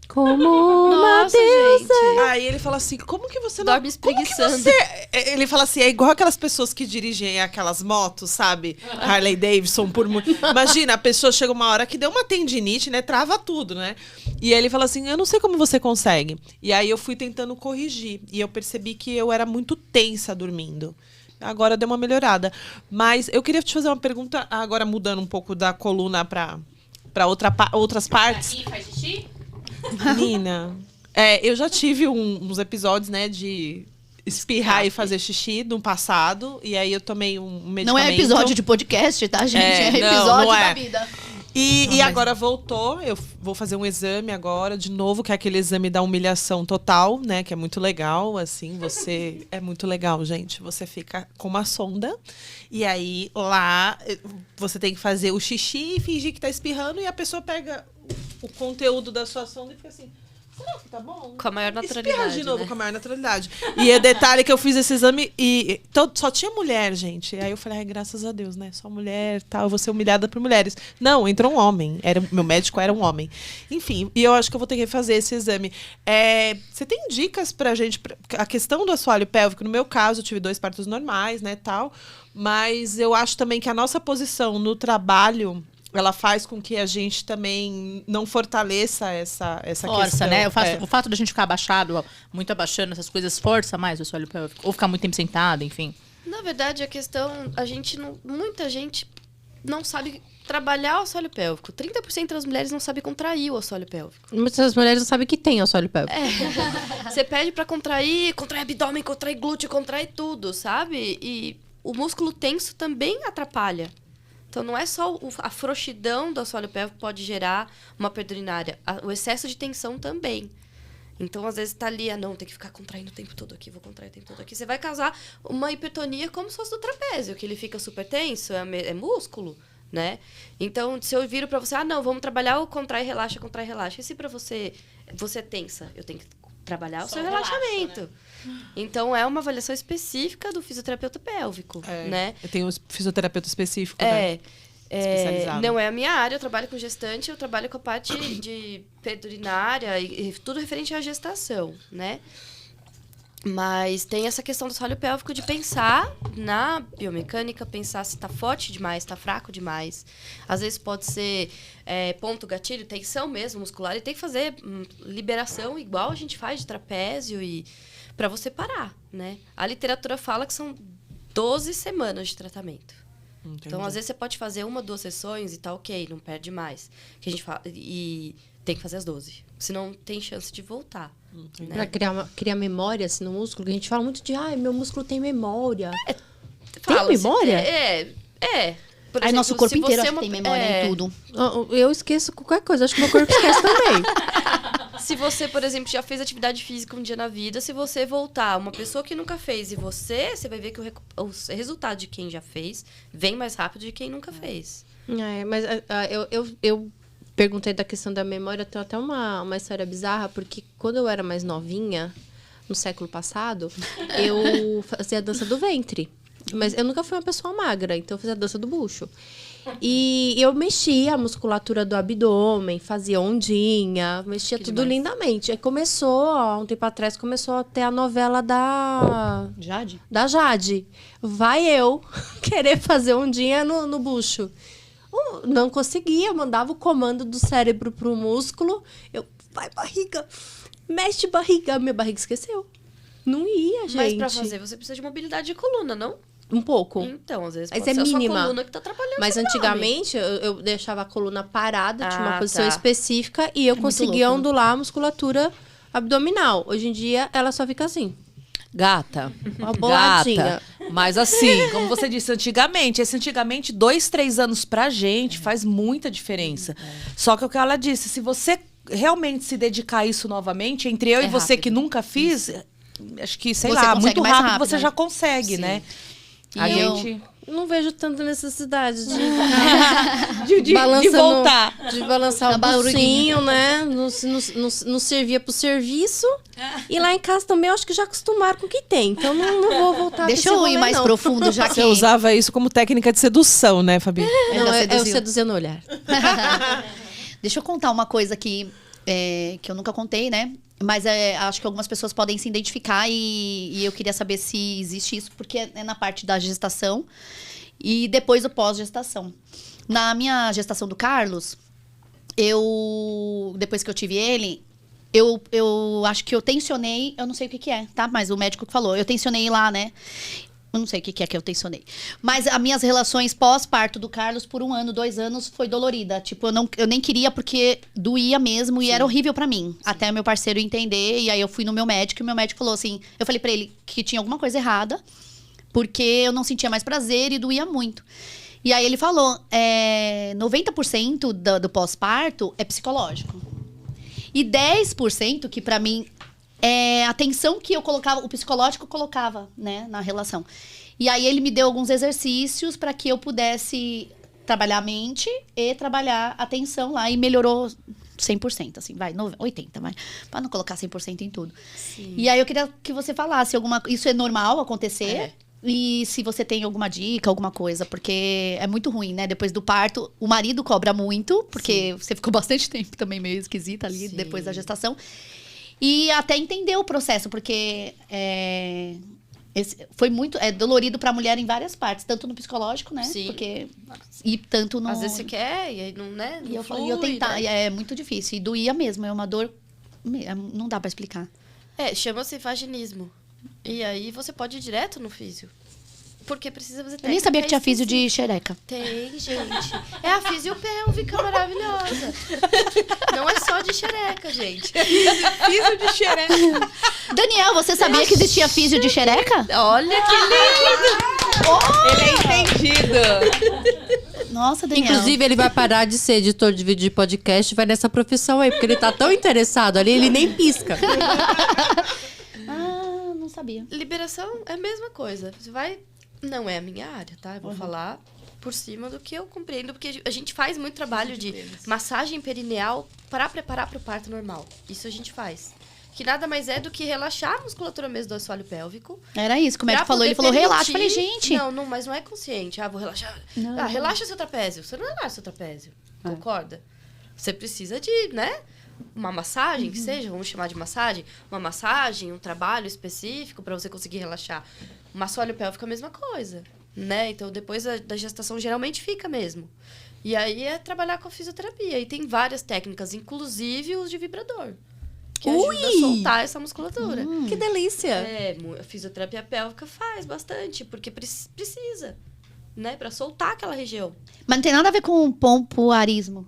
Como uma Nossa, deusa. gente. Aí ele fala assim, como que você não... Dorme Como que espreguiçando. você... Ele fala assim, é igual aquelas pessoas que dirigem aquelas motos, sabe? Harley Davidson por... Imagina, a pessoa chega uma hora que deu uma tendinite, né? Trava tudo, né? E aí ele fala assim, eu não sei como você consegue. E aí eu fui tentando corrigir. E eu percebi que eu era muito tensa dormindo. Agora deu uma melhorada. Mas eu queria te fazer uma pergunta, agora mudando um pouco da coluna para outras partes. Aqui, faz xixi? Menina, eu já tive uns episódios, né, de espirrar e fazer xixi no passado. E aí eu tomei um medicamento. Não é episódio de podcast, tá, gente? É não, episódio não é. da vida. E agora voltou, eu vou fazer um exame agora, de novo, que é aquele exame da humilhação total, né? Que é muito legal, assim, você... É muito legal, gente. Você fica com uma sonda, e aí lá você tem que fazer o xixi e fingir que tá espirrando, e a pessoa pega o conteúdo da sua sonda e fica assim... Será que tá bom? Com a maior naturalidade, Espirra de novo, né? com a maior naturalidade. E é detalhe que eu fiz esse exame e só tinha mulher, gente. Aí eu falei, ai, graças a Deus, né? Só mulher, tal, eu vou ser humilhada por mulheres. Não, entrou um homem. Meu médico era um homem. Enfim, e eu acho que eu vou ter que refazer esse exame. Você tem dicas pra gente? A questão do assoalho pélvico, no meu caso, eu tive 2 partos normais, né, tal. Mas eu acho também que a nossa posição no trabalho... ela faz com que a gente também não fortaleça essa Força, questão. né? O fato da gente ficar abaixado, muito abaixando essas coisas, força mais o assoalho pélvico. Ou ficar muito tempo sentado, enfim. Na verdade, a questão... muita gente não sabe trabalhar o assoalho pélvico. 30% das mulheres não sabem contrair o assoalho pélvico. Muitas mulheres não sabem que tem assoalho pélvico. Você pede pra contrair abdômen, contrair glúteo, contrair tudo, sabe? E o músculo tenso também atrapalha. Então, não é só a frouxidão do assoalho pélvico que pode gerar uma perda urinária. O excesso de tensão também. Então, às vezes, tá ali, não, tem que ficar contraindo o tempo todo aqui, vou contrair o tempo todo aqui. Você vai causar uma hipertonia como se fosse do trapézio, que ele fica super tenso, é músculo, né? Então, se eu viro pra você, não, vamos trabalhar o contrai, relaxa. E se pra você é tensa, eu tenho que trabalhar o seu relaxamento. Então, é uma avaliação específica do fisioterapeuta pélvico, né? Eu tenho um fisioterapeuta específico, né? Especializado. Não é a minha área, eu trabalho com gestante, eu trabalho com a parte de perda urinária e tudo referente à gestação, né? Mas tem essa questão do assoalho pélvico de pensar na biomecânica, pensar se tá forte demais, tá fraco demais. Às vezes pode ser ponto gatilho, tensão mesmo muscular, e tem que fazer liberação igual a gente faz de trapézio e para você parar, né? A literatura fala que são 12 semanas de tratamento. Entendi. Então, às vezes, você pode fazer 1, 2 sessões e tá ok, não perde mais. Que a gente fala, e tem que fazer as 12. Senão, tem chance de voltar. Pra criar memória assim, no músculo, que a gente fala muito de, meu músculo tem memória. Tem Fala-se, memória? Por Aí nosso corpo se inteiro você acho que tem memória em tudo. Eu esqueço qualquer coisa, acho que meu corpo esquece também. Se você, por exemplo, já fez atividade física um dia na vida, se você voltar uma pessoa que nunca fez e você vai ver que o resultado de quem já fez vem mais rápido de quem nunca fez. Mas eu perguntei da questão da memória, tem até uma história bizarra, porque quando eu era mais novinha, no século passado, eu fazia a dança do ventre. Mas eu nunca fui uma pessoa magra, então eu fazia a dança do bucho. E eu mexia a musculatura do abdômen, fazia ondinha, mexia Que tudo demais. lindamente. Aí começou, há um tempo atrás, começou a ter a novela da Jade. Vai eu querer fazer ondinha no bucho. Não conseguia, eu mandava o comando do cérebro pro músculo. Vai barriga, mexe barriga. Minha barriga esqueceu. Não ia, gente. Mas pra fazer, você precisa de mobilidade de coluna, não? Um pouco. Então, às vezes Mas pode é ser a sua mínima. coluna que tá atrapalhando. Mas seu nome. antigamente eu deixava a coluna parada, tinha uma posição tá. específica e eu conseguia louco, né? ondular a musculatura abdominal. Hoje em dia ela só fica assim, Gata. uma boladinha. Gata. Mas assim, como você disse, antigamente, 2, 3 anos pra gente faz muita diferença. Só que o que ela disse, se você realmente se dedicar a isso novamente, entre eu e você rápido. que nunca fiz, acho que, sei Você lá, consegue muito mais rápido, rápido, você né? já consegue, né? A E eu- gente... Não vejo tanta necessidade De balança voltar. de balançar Na o barriguinha. bucinho, né? Não servia pro serviço. E lá em casa também eu acho que já acostumaram com o que tem. Então não vou voltar Deixa com esse eu ir rolê, mais não. profundo, já que... Você usava isso como técnica de sedução, né, Fabi? Não, já eu seduziu. seduzia no olhar. Deixa eu contar uma coisa que eu nunca contei, né? Mas acho que algumas pessoas podem se identificar e eu queria saber se existe isso, porque é na parte da gestação e depois do pós-gestação. Na minha gestação do Carlos, depois que eu tive ele, eu acho que eu tensionei, eu não sei o que é, tá? Mas o médico que falou, eu tensionei lá, né? Eu não sei o que é que eu tensionei. Mas as minhas relações pós-parto do Carlos, por 1 ano, 2 anos, foi dolorida. Tipo, eu nem queria porque doía mesmo e era horrível pra mim. Até meu parceiro entender. E aí eu fui no meu médico e o meu médico falou assim... Eu falei pra ele que tinha alguma coisa errada. Porque eu não sentia mais prazer e doía muito. E aí ele falou... 90% do pós-parto é psicológico. E 10% que pra mim... a atenção que eu colocava, o psicológico colocava, né, na relação. E aí ele me deu alguns exercícios para que eu pudesse trabalhar a mente e trabalhar a atenção lá. E melhorou 100%, assim, 80%, vai. Para não colocar 100% em tudo. Sim. E aí eu queria que você falasse isso é normal acontecer? E se você tem alguma dica, alguma coisa, porque é muito ruim, né? Depois do parto, o marido cobra muito, porque você ficou bastante tempo também meio esquisita ali, Sim. depois da gestação. E até entender o processo, porque foi muito dolorido para a mulher em várias partes, tanto no psicológico, né? Sim. E tanto no... Às vezes você quer e aí não, né? E eu flui, falei, eu tentar, né? e é muito difícil. E doía mesmo, é uma dor... Não dá para explicar. Chama-se vaginismo. E aí você pode ir direto no físio. Porque precisa fazer Eu nem sabia que tinha físio de xereca. Tem, gente. É a fisiopélvica maravilhosa. Não é só de xereca, gente. Físio de xereca. Daniel, você sabia que existia físio de xereca? Olha que lindo! Ele é entendido. Nossa, Daniel. Inclusive, ele vai parar de ser editor de vídeo de podcast e vai nessa profissão aí, porque ele tá tão interessado ali, ele nem pisca. Não sabia. Liberação é a mesma coisa. Você vai... Não é a minha área, tá? Eu vou falar por cima do que eu compreendo, porque a gente faz muito trabalho de massagem perineal para preparar para o parto normal. Isso a gente faz. Que nada mais é do que relaxar a musculatura mesmo do assoalho pélvico. Era isso que o médico pra falou. Ele poder falou, relaxa. Eu falei, permitir- gente... Não, mas não é consciente. Vou relaxar. Não. Relaxa seu trapézio. Você não relaxa seu trapézio. Concorda? Você precisa de, né? Uma massagem, que seja, vamos chamar de massagem. Uma massagem, um trabalho específico para você conseguir relaxar. O assoalho pélvico é a mesma coisa, né? Então, depois da gestação, geralmente fica mesmo. E aí é trabalhar com a fisioterapia. E tem várias técnicas, inclusive os de vibrador. Que ajuda a soltar essa musculatura. Que delícia. A fisioterapia pélvica faz bastante, porque precisa, né? Pra soltar aquela região. Mas não tem nada a ver com pompoarismo.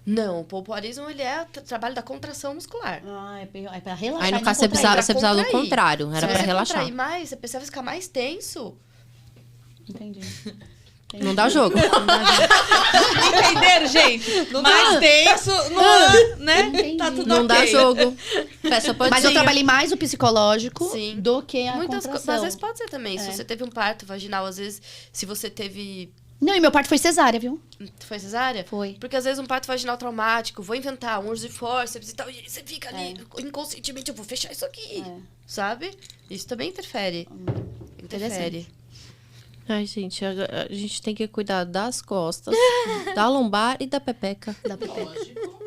Não, o pompoarismo, ele é o trabalho da contração muscular. É pra relaxar. Aí, no e caso, não você precisava do contrair. contrário. Era Se pra você relaxar. contrair mais, você precisa ficar mais tenso. Entendi. Não dá jogo. Não dá jogo. Entenderam, gente? Mais tenso, né? Entendi. Tá tudo Não dá ok. jogo. Peça pode Mas eu trabalhei mais o psicológico Sim. do que a Muitas coisas. contração. Às vezes pode ser também. Se você teve um parto vaginal, às vezes, se você teve. Não, e meu parto foi cesárea, viu? Foi cesárea? Foi. Porque às vezes um parto vaginal traumático, vou inventar um uso de forceps e tal, e você fica ali inconscientemente, eu vou fechar isso aqui. Sabe? Isso também interfere. Interfere. Ai, gente, a gente tem que cuidar das costas, da lombar e da pepeca. Da pepeca.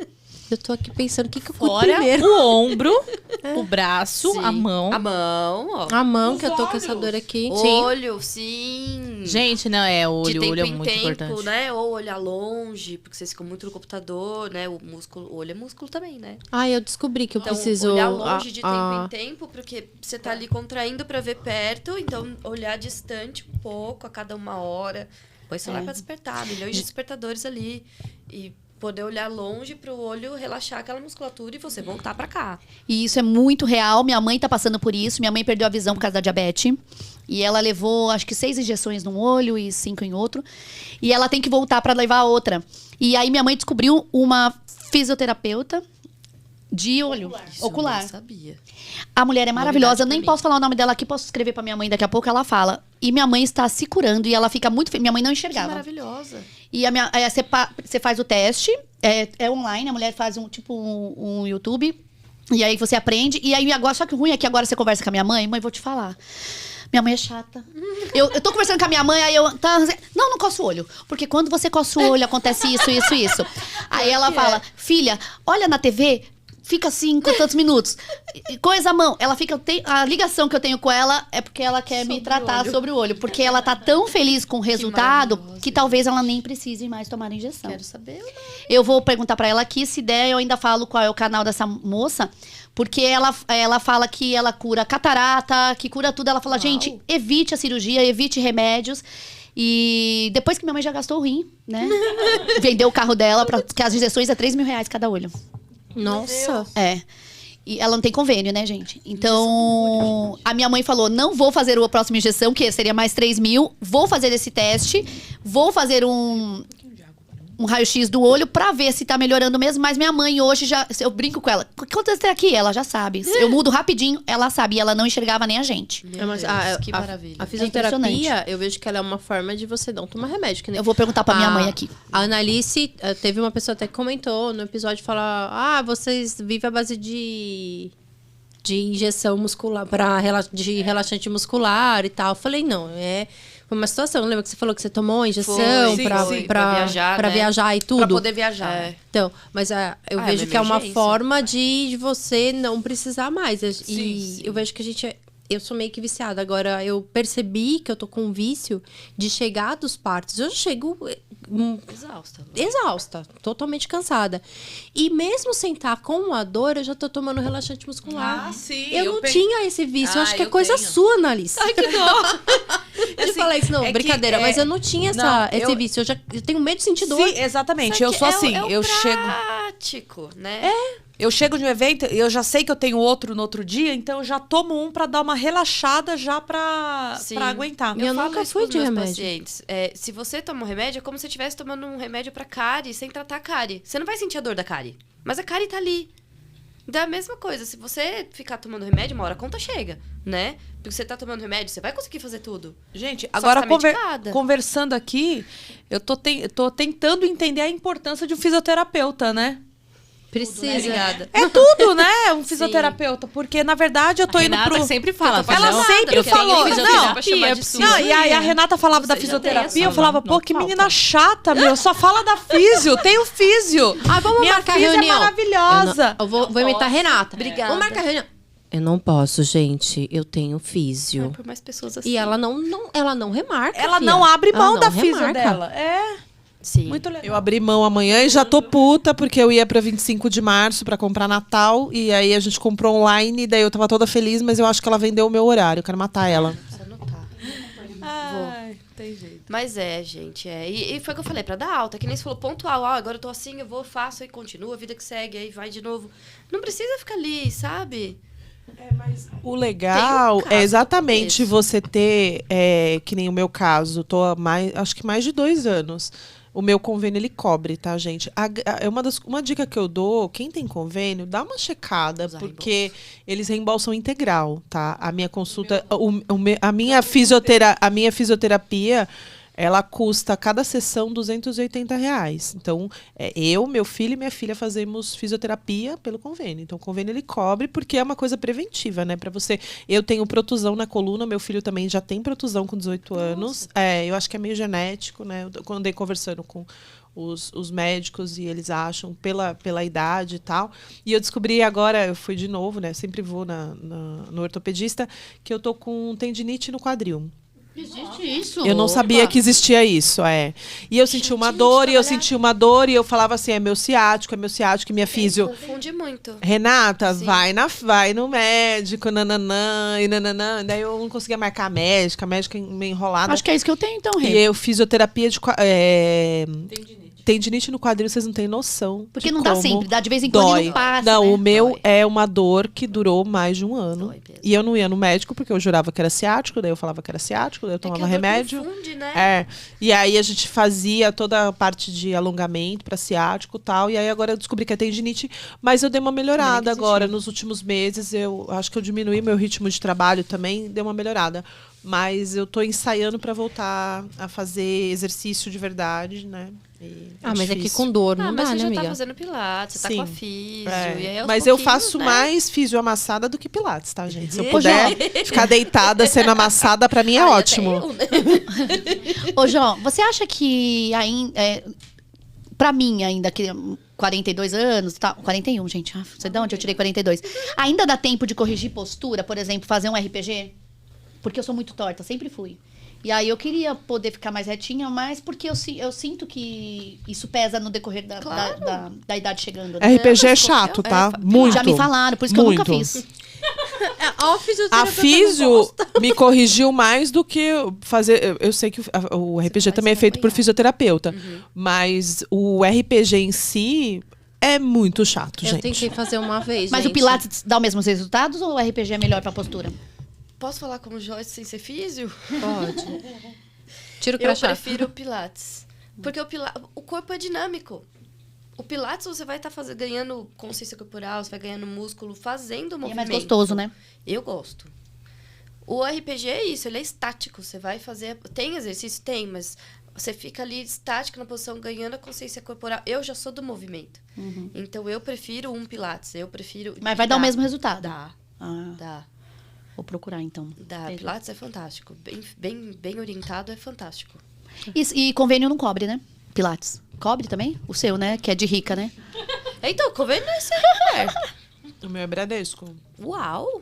Eu tô aqui pensando o que eu cuido Fora primeiro. o ombro, o braço, Sim. a mão. A mão, ó. A mão, que eu tô com essa dor aqui. Olho, sim. Gente, não, De olho, tempo olho é em muito tempo, importante. né? Ou olhar longe, porque vocês ficam muito no computador, né? O músculo, o olho é músculo também, né? Ai, eu descobri que eu Então, preciso... olhar longe de tempo em tempo, porque você tá ali contraindo pra ver perto, então olhar distante um pouco a cada 1 hora. Põe o celular pra despertar, milhões de despertadores ali. E poder olhar longe pro olho relaxar aquela musculatura e você voltar pra cá. E isso é muito real. Minha mãe tá passando por isso. Minha mãe perdeu a visão por causa da diabetes. E ela levou, acho que 6 injeções num olho e 5 em outro. E ela tem que voltar pra levar a outra. E aí minha mãe descobriu uma fisioterapeuta de olho, ocular. Eu não sabia. A mulher é maravilhosa. Eu nem pra mim. posso falar o nome dela aqui, posso escrever pra minha mãe daqui a pouco, ela fala. E minha mãe está se curando e ela fica muito feliz. Minha mãe não Que enxergava. maravilhosa. E você faz o teste, é online, a mulher faz um YouTube, e aí você aprende. E aí agora, só que o ruim é que agora você conversa com a minha mãe, vou te falar. Minha mãe é chata. Eu tô conversando com a minha mãe, aí eu... não coço o olho. Porque quando você coça o olho, acontece isso. Aí ela fala, filha, olha na TV... Fica assim, com tantos minutos. Coisa à mão. Ela fica... A ligação que eu tenho com ela é porque ela quer me tratar sobre o olho. Porque ela tá tão feliz com o resultado que talvez ela nem precise mais tomar a injeção. Quero saber. Eu vou perguntar pra ela aqui. Se der, eu ainda falo qual é o canal dessa moça. Porque ela fala que ela cura catarata, que cura tudo. Ela fala, gente, evite a cirurgia, evite remédios. E depois que minha mãe já gastou o rim, né? Vendeu o carro dela, porque as injeções é R$3.000 cada olho. Nossa. É. E ela não tem convênio, né, gente? Então, a minha mãe falou, não vou fazer a próxima injeção, que seria mais 3.000. Vou fazer esse teste. Vou fazer um raio-x do olho pra ver se tá melhorando mesmo. Mas minha mãe hoje já... Eu brinco com ela. O que aconteceu aqui? Ela já sabe. Eu mudo rapidinho, ela sabe. E ela não enxergava nem a gente. Meu Mas Deus, que maravilha. A fisioterapia, impressionante. eu vejo que ela é uma forma de você não tomar remédio. Que nem Eu vou perguntar pra minha mãe aqui. A Analice, teve uma pessoa até que comentou no episódio, falar, vocês vivem à base de injeção muscular, de relaxante muscular e tal. Eu falei, não, foi uma situação. Lembra que você falou que você tomou injeção pra viajar, pra né? viajar e tudo? Pra poder viajar. Então, mas eu vejo uma que é uma emergência. forma de você não precisar mais. Sim. Eu vejo que a gente... Eu sou meio que viciada. Agora, eu percebi que eu tô com um vício de chegar dos partos. Eu chego exausta, totalmente cansada. E mesmo sem estar com a dor, eu já tô tomando relaxante muscular. Ah, sim. Eu não tinha esse vício. Eu acho que é eu coisa tenho. sua, Analice. Ai, que dó. Eu falar isso, não, é que, brincadeira. Mas eu não tinha esse vício. Eu tenho medo de sentir dor. Sim, exatamente. Eu sou assim. Eu chego... prático, né? Eu chego de um evento, eu já sei que eu tenho outro no outro dia, então eu já tomo um pra dar uma relaxada já pra aguentar. Eu falo nunca isso fui pros de meus remédio. pacientes. Se você toma um remédio, é como se você estivesse tomando um remédio pra cárie sem tratar a cárie. Você não vai sentir a dor da cárie, mas a cárie tá ali. Então é a mesma coisa. Se você ficar tomando remédio, uma hora a conta chega, né? Porque você tá tomando remédio, você vai conseguir fazer tudo. Gente, Só agora que tá medicada. conversando aqui, eu tô tentando entender a importância de um fisioterapeuta, né? Precisa. Obrigada. É tudo, né? Um fisioterapeuta. Porque, na verdade, eu tô A indo Renata pro... sempre fala. Ela não, sempre eu tenho falou, fisioterapia, pra chamar de preciso Não, e aí a ir. Renata falava da Você já tem fisioterapia, essa, eu falava, não pô, que falta. menina chata, meu. Só fala da físio, tem o físio. Vamos Minha marcar físio reunião. é maravilhosa. Eu vou imitar a Renata. Obrigada. Vamos marcar reunião. Eu não posso, gente. Eu tenho físio. Por mais pessoas assim. E ela não remarca. Ela fia. não abre Ela mão não da físio remarca. dela. É, Sim. muito legal. Eu abri mão amanhã e já tô puta, porque eu ia pra 25 de março pra comprar Natal. E aí a gente comprou online, e daí eu tava toda feliz, mas eu acho que ela vendeu o meu horário. Eu quero matar ela. Precisa anotar. Ai, tem jeito. Mas gente, E foi o que eu falei, pra dar alta. Que nem você falou, pontual. Agora eu tô assim, eu vou, faço e continua, a vida que segue, aí vai de novo. Não precisa ficar ali, sabe? O legal Tem um caso é exatamente desse. você ter, que nem o meu caso, tô há acho que mais de 2 anos. O meu convênio, ele cobre, tá, gente? É uma dica que eu dou, quem tem convênio, dá uma checada, Usar porque eles reembolsam integral, tá? A minha consulta, a minha fisioterapia, ela custa cada sessão R$280. Então, eu, meu filho e minha filha fazemos fisioterapia pelo convênio. Então, o convênio ele cobre porque é uma coisa preventiva, né? Para você. Eu tenho protusão na coluna, meu filho também já tem protusão com 18 anos. Eu acho que é meio genético, né? Eu andei conversando com os médicos e eles acham pela idade e tal. E eu descobri agora, eu fui de novo, né? Sempre vou no ortopedista, que eu tô com tendinite no quadril. Existe isso? Eu não sabia que existia isso, E eu senti uma dor, e eu falava assim, é meu ciático, e minha físio. Confunde muito. Renata, Sim. vai no médico, nananã, e nananã. Daí eu não conseguia marcar a médica meio enrolada. Acho que é isso que eu tenho, então, Rê. E eu fisioterapia de tendinite no quadril, vocês não têm noção. Porque de não dá como sempre, dá de vez em quando dói. e não passa, Não, né? o meu Dói. é uma dor que durou mais de um ano. Dói mesmo. E eu não ia no médico porque eu jurava que era ciático, daí eu falava que era ciático, daí eu tomava É que a dor remédio. confunde, né? E aí a gente fazia toda a parte de alongamento para ciático e tal. E aí agora eu descobri que é tendinite, mas eu dei uma melhorada agora. Nos últimos meses, eu acho que eu diminui meu ritmo de trabalho também, deu uma melhorada. Mas eu tô ensaiando para voltar a fazer exercício de verdade, né? Mas é que difícil. com dor não Mas dá, você né, já amiga? tá fazendo pilates, você tá com a Sim. físio. E aí, aos Mas eu pouquinhos, faço né? mais físio amassada do que pilates, tá, gente? Se eu Ô, puder ficar deitada sendo amassada, pra mim é Ai, até ótimo. eu, né? Ô, João, você acha que ainda. Pra mim, ainda que 42 anos, tá? 41, gente. Sei de onde eu tirei 42. Ainda dá tempo de corrigir postura, por exemplo, fazer um RPG? Porque eu sou muito torta, sempre fui. E aí eu queria poder ficar mais retinha, mas porque eu sinto que isso pesa no decorrer Claro. da idade chegando. Né? RPG é mas chato, qualquer- tá? é, Muito. Já me falaram, por isso que eu nunca Muito. fiz. A A físio me corrigiu mais do que fazer. Eu sei que o RPG faz também é feito por acompanhar. fisioterapeuta. Mas o RPG em si é muito chato, Eu gente. tentei fazer uma vez, Mas gente. o Pilates dá os mesmos resultados ou o RPG é melhor pra postura? Posso falar como Joyce sem ser físio? Pode. Tira o Eu crachá. prefiro o pilates. Porque o corpo é dinâmico. O pilates você vai estar ganhando consciência corporal, você vai ganhando músculo, fazendo E é movimento. mais gostoso, né? Eu gosto. O RPG é isso, ele é estático. Você vai fazer... Tem exercício? Tem, mas você fica ali estático na posição, ganhando a consciência corporal. Eu já sou do movimento. Então, eu prefiro um pilates. Eu prefiro... Mas vai dar o mesmo resultado? Dá, Ah, dá. vou procurar, então. Dá. Entendi. Pilates é fantástico. Bem orientado é fantástico. E convênio não cobre, né? Pilates. Cobre também? O seu, né? Que é de rica, né? Então, convênio é ser mulher. O meu é Bradesco. Uau!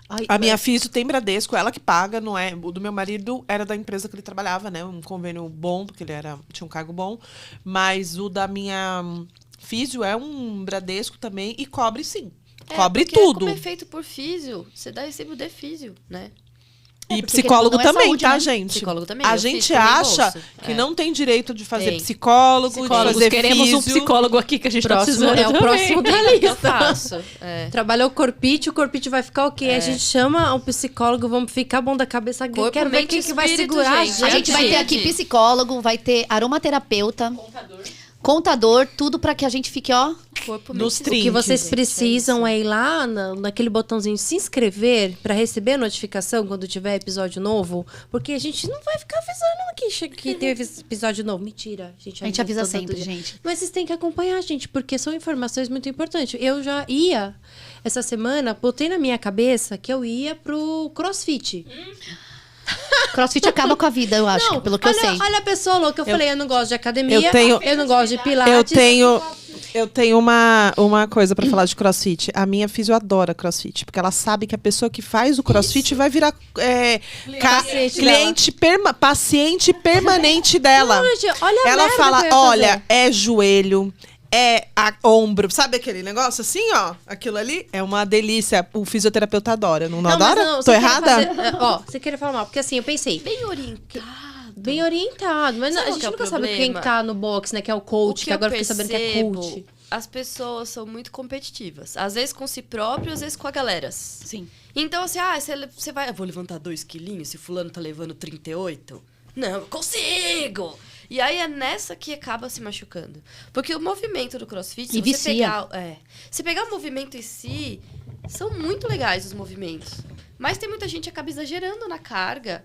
Ai, A minha mas- físio tem Bradesco, ela que paga, não é? O do meu marido era da empresa que ele trabalhava, né? Um convênio bom, porque ele tinha um cargo bom. Mas o da minha físio é um Bradesco também e cobre sim. Cobre porque tudo. Como é feito por físio, você dá recibo de físio, né? E porque psicólogo querendo ou não é também, saúde, tá, né? gente? Psicólogo também, A eu gente fiz também acha bolsa. que É. não tem direito de fazer Tem. psicólogo, de fazer queremos físio. um psicólogo aqui que a gente tá Próximo, precisando é o também. próximo da O que eu lista. faço? É. Trabalhou o corpite vai ficar o quê? A gente chama um psicólogo, vamos ficar bom da cabeça. Corpo, Quero ver mente quem e que vai espírito, segurar gente. A gente vai ter aqui psicólogo, vai ter aromaterapeuta, contador, tudo pra que a gente fique, ó. Corpo, Nos mente, O que trinques. vocês gente, precisam é ir lá naquele botãozinho se inscrever pra receber a notificação quando tiver episódio novo, porque a gente não vai ficar avisando que teve esse episódio novo. Mentira, A gente avisa todo sempre, dia. gente. Mas vocês têm que acompanhar, gente, porque são informações muito importantes. Eu já ia, essa semana, botei na minha cabeça que eu ia pro CrossFit. Crossfit acaba com a vida, eu acho, pelo que eu sei. Olha a pessoa louca, eu falei, eu não gosto de academia, eu não gosto de pilates. Eu tenho uma coisa pra falar de CrossFit. A minha físio adora CrossFit, porque ela sabe que a pessoa que faz o CrossFit vai virar paciente permanente dela. Não, gente, olha a Ela merda fala, que eu ia olha, fazer. é joelho, é ombro. Sabe aquele negócio assim, ó? Aquilo ali é uma delícia. O fisioterapeuta adora. Não, mas adora? não, Tô você quer errada? fazer- ó, você queria falar mal, porque assim, eu pensei, Bem orientado. bem orientado, mas Sabe a qual gente que é o nunca sabe quem problema? tá no box, né, que é o coach, O que agora eu fiquei sabendo que é percebo coach. as pessoas são muito competitivas. Às vezes com si próprio, às vezes com a galera. Sim. Então, assim, você vai... Eu vou levantar 2 quilinhos se fulano tá levando 38? Não, eu consigo! E aí é nessa que acaba se machucando. Porque o movimento do CrossFit... E vicia. Se pegar o movimento em si, são muito legais os movimentos. Mas tem muita gente que acaba exagerando na carga.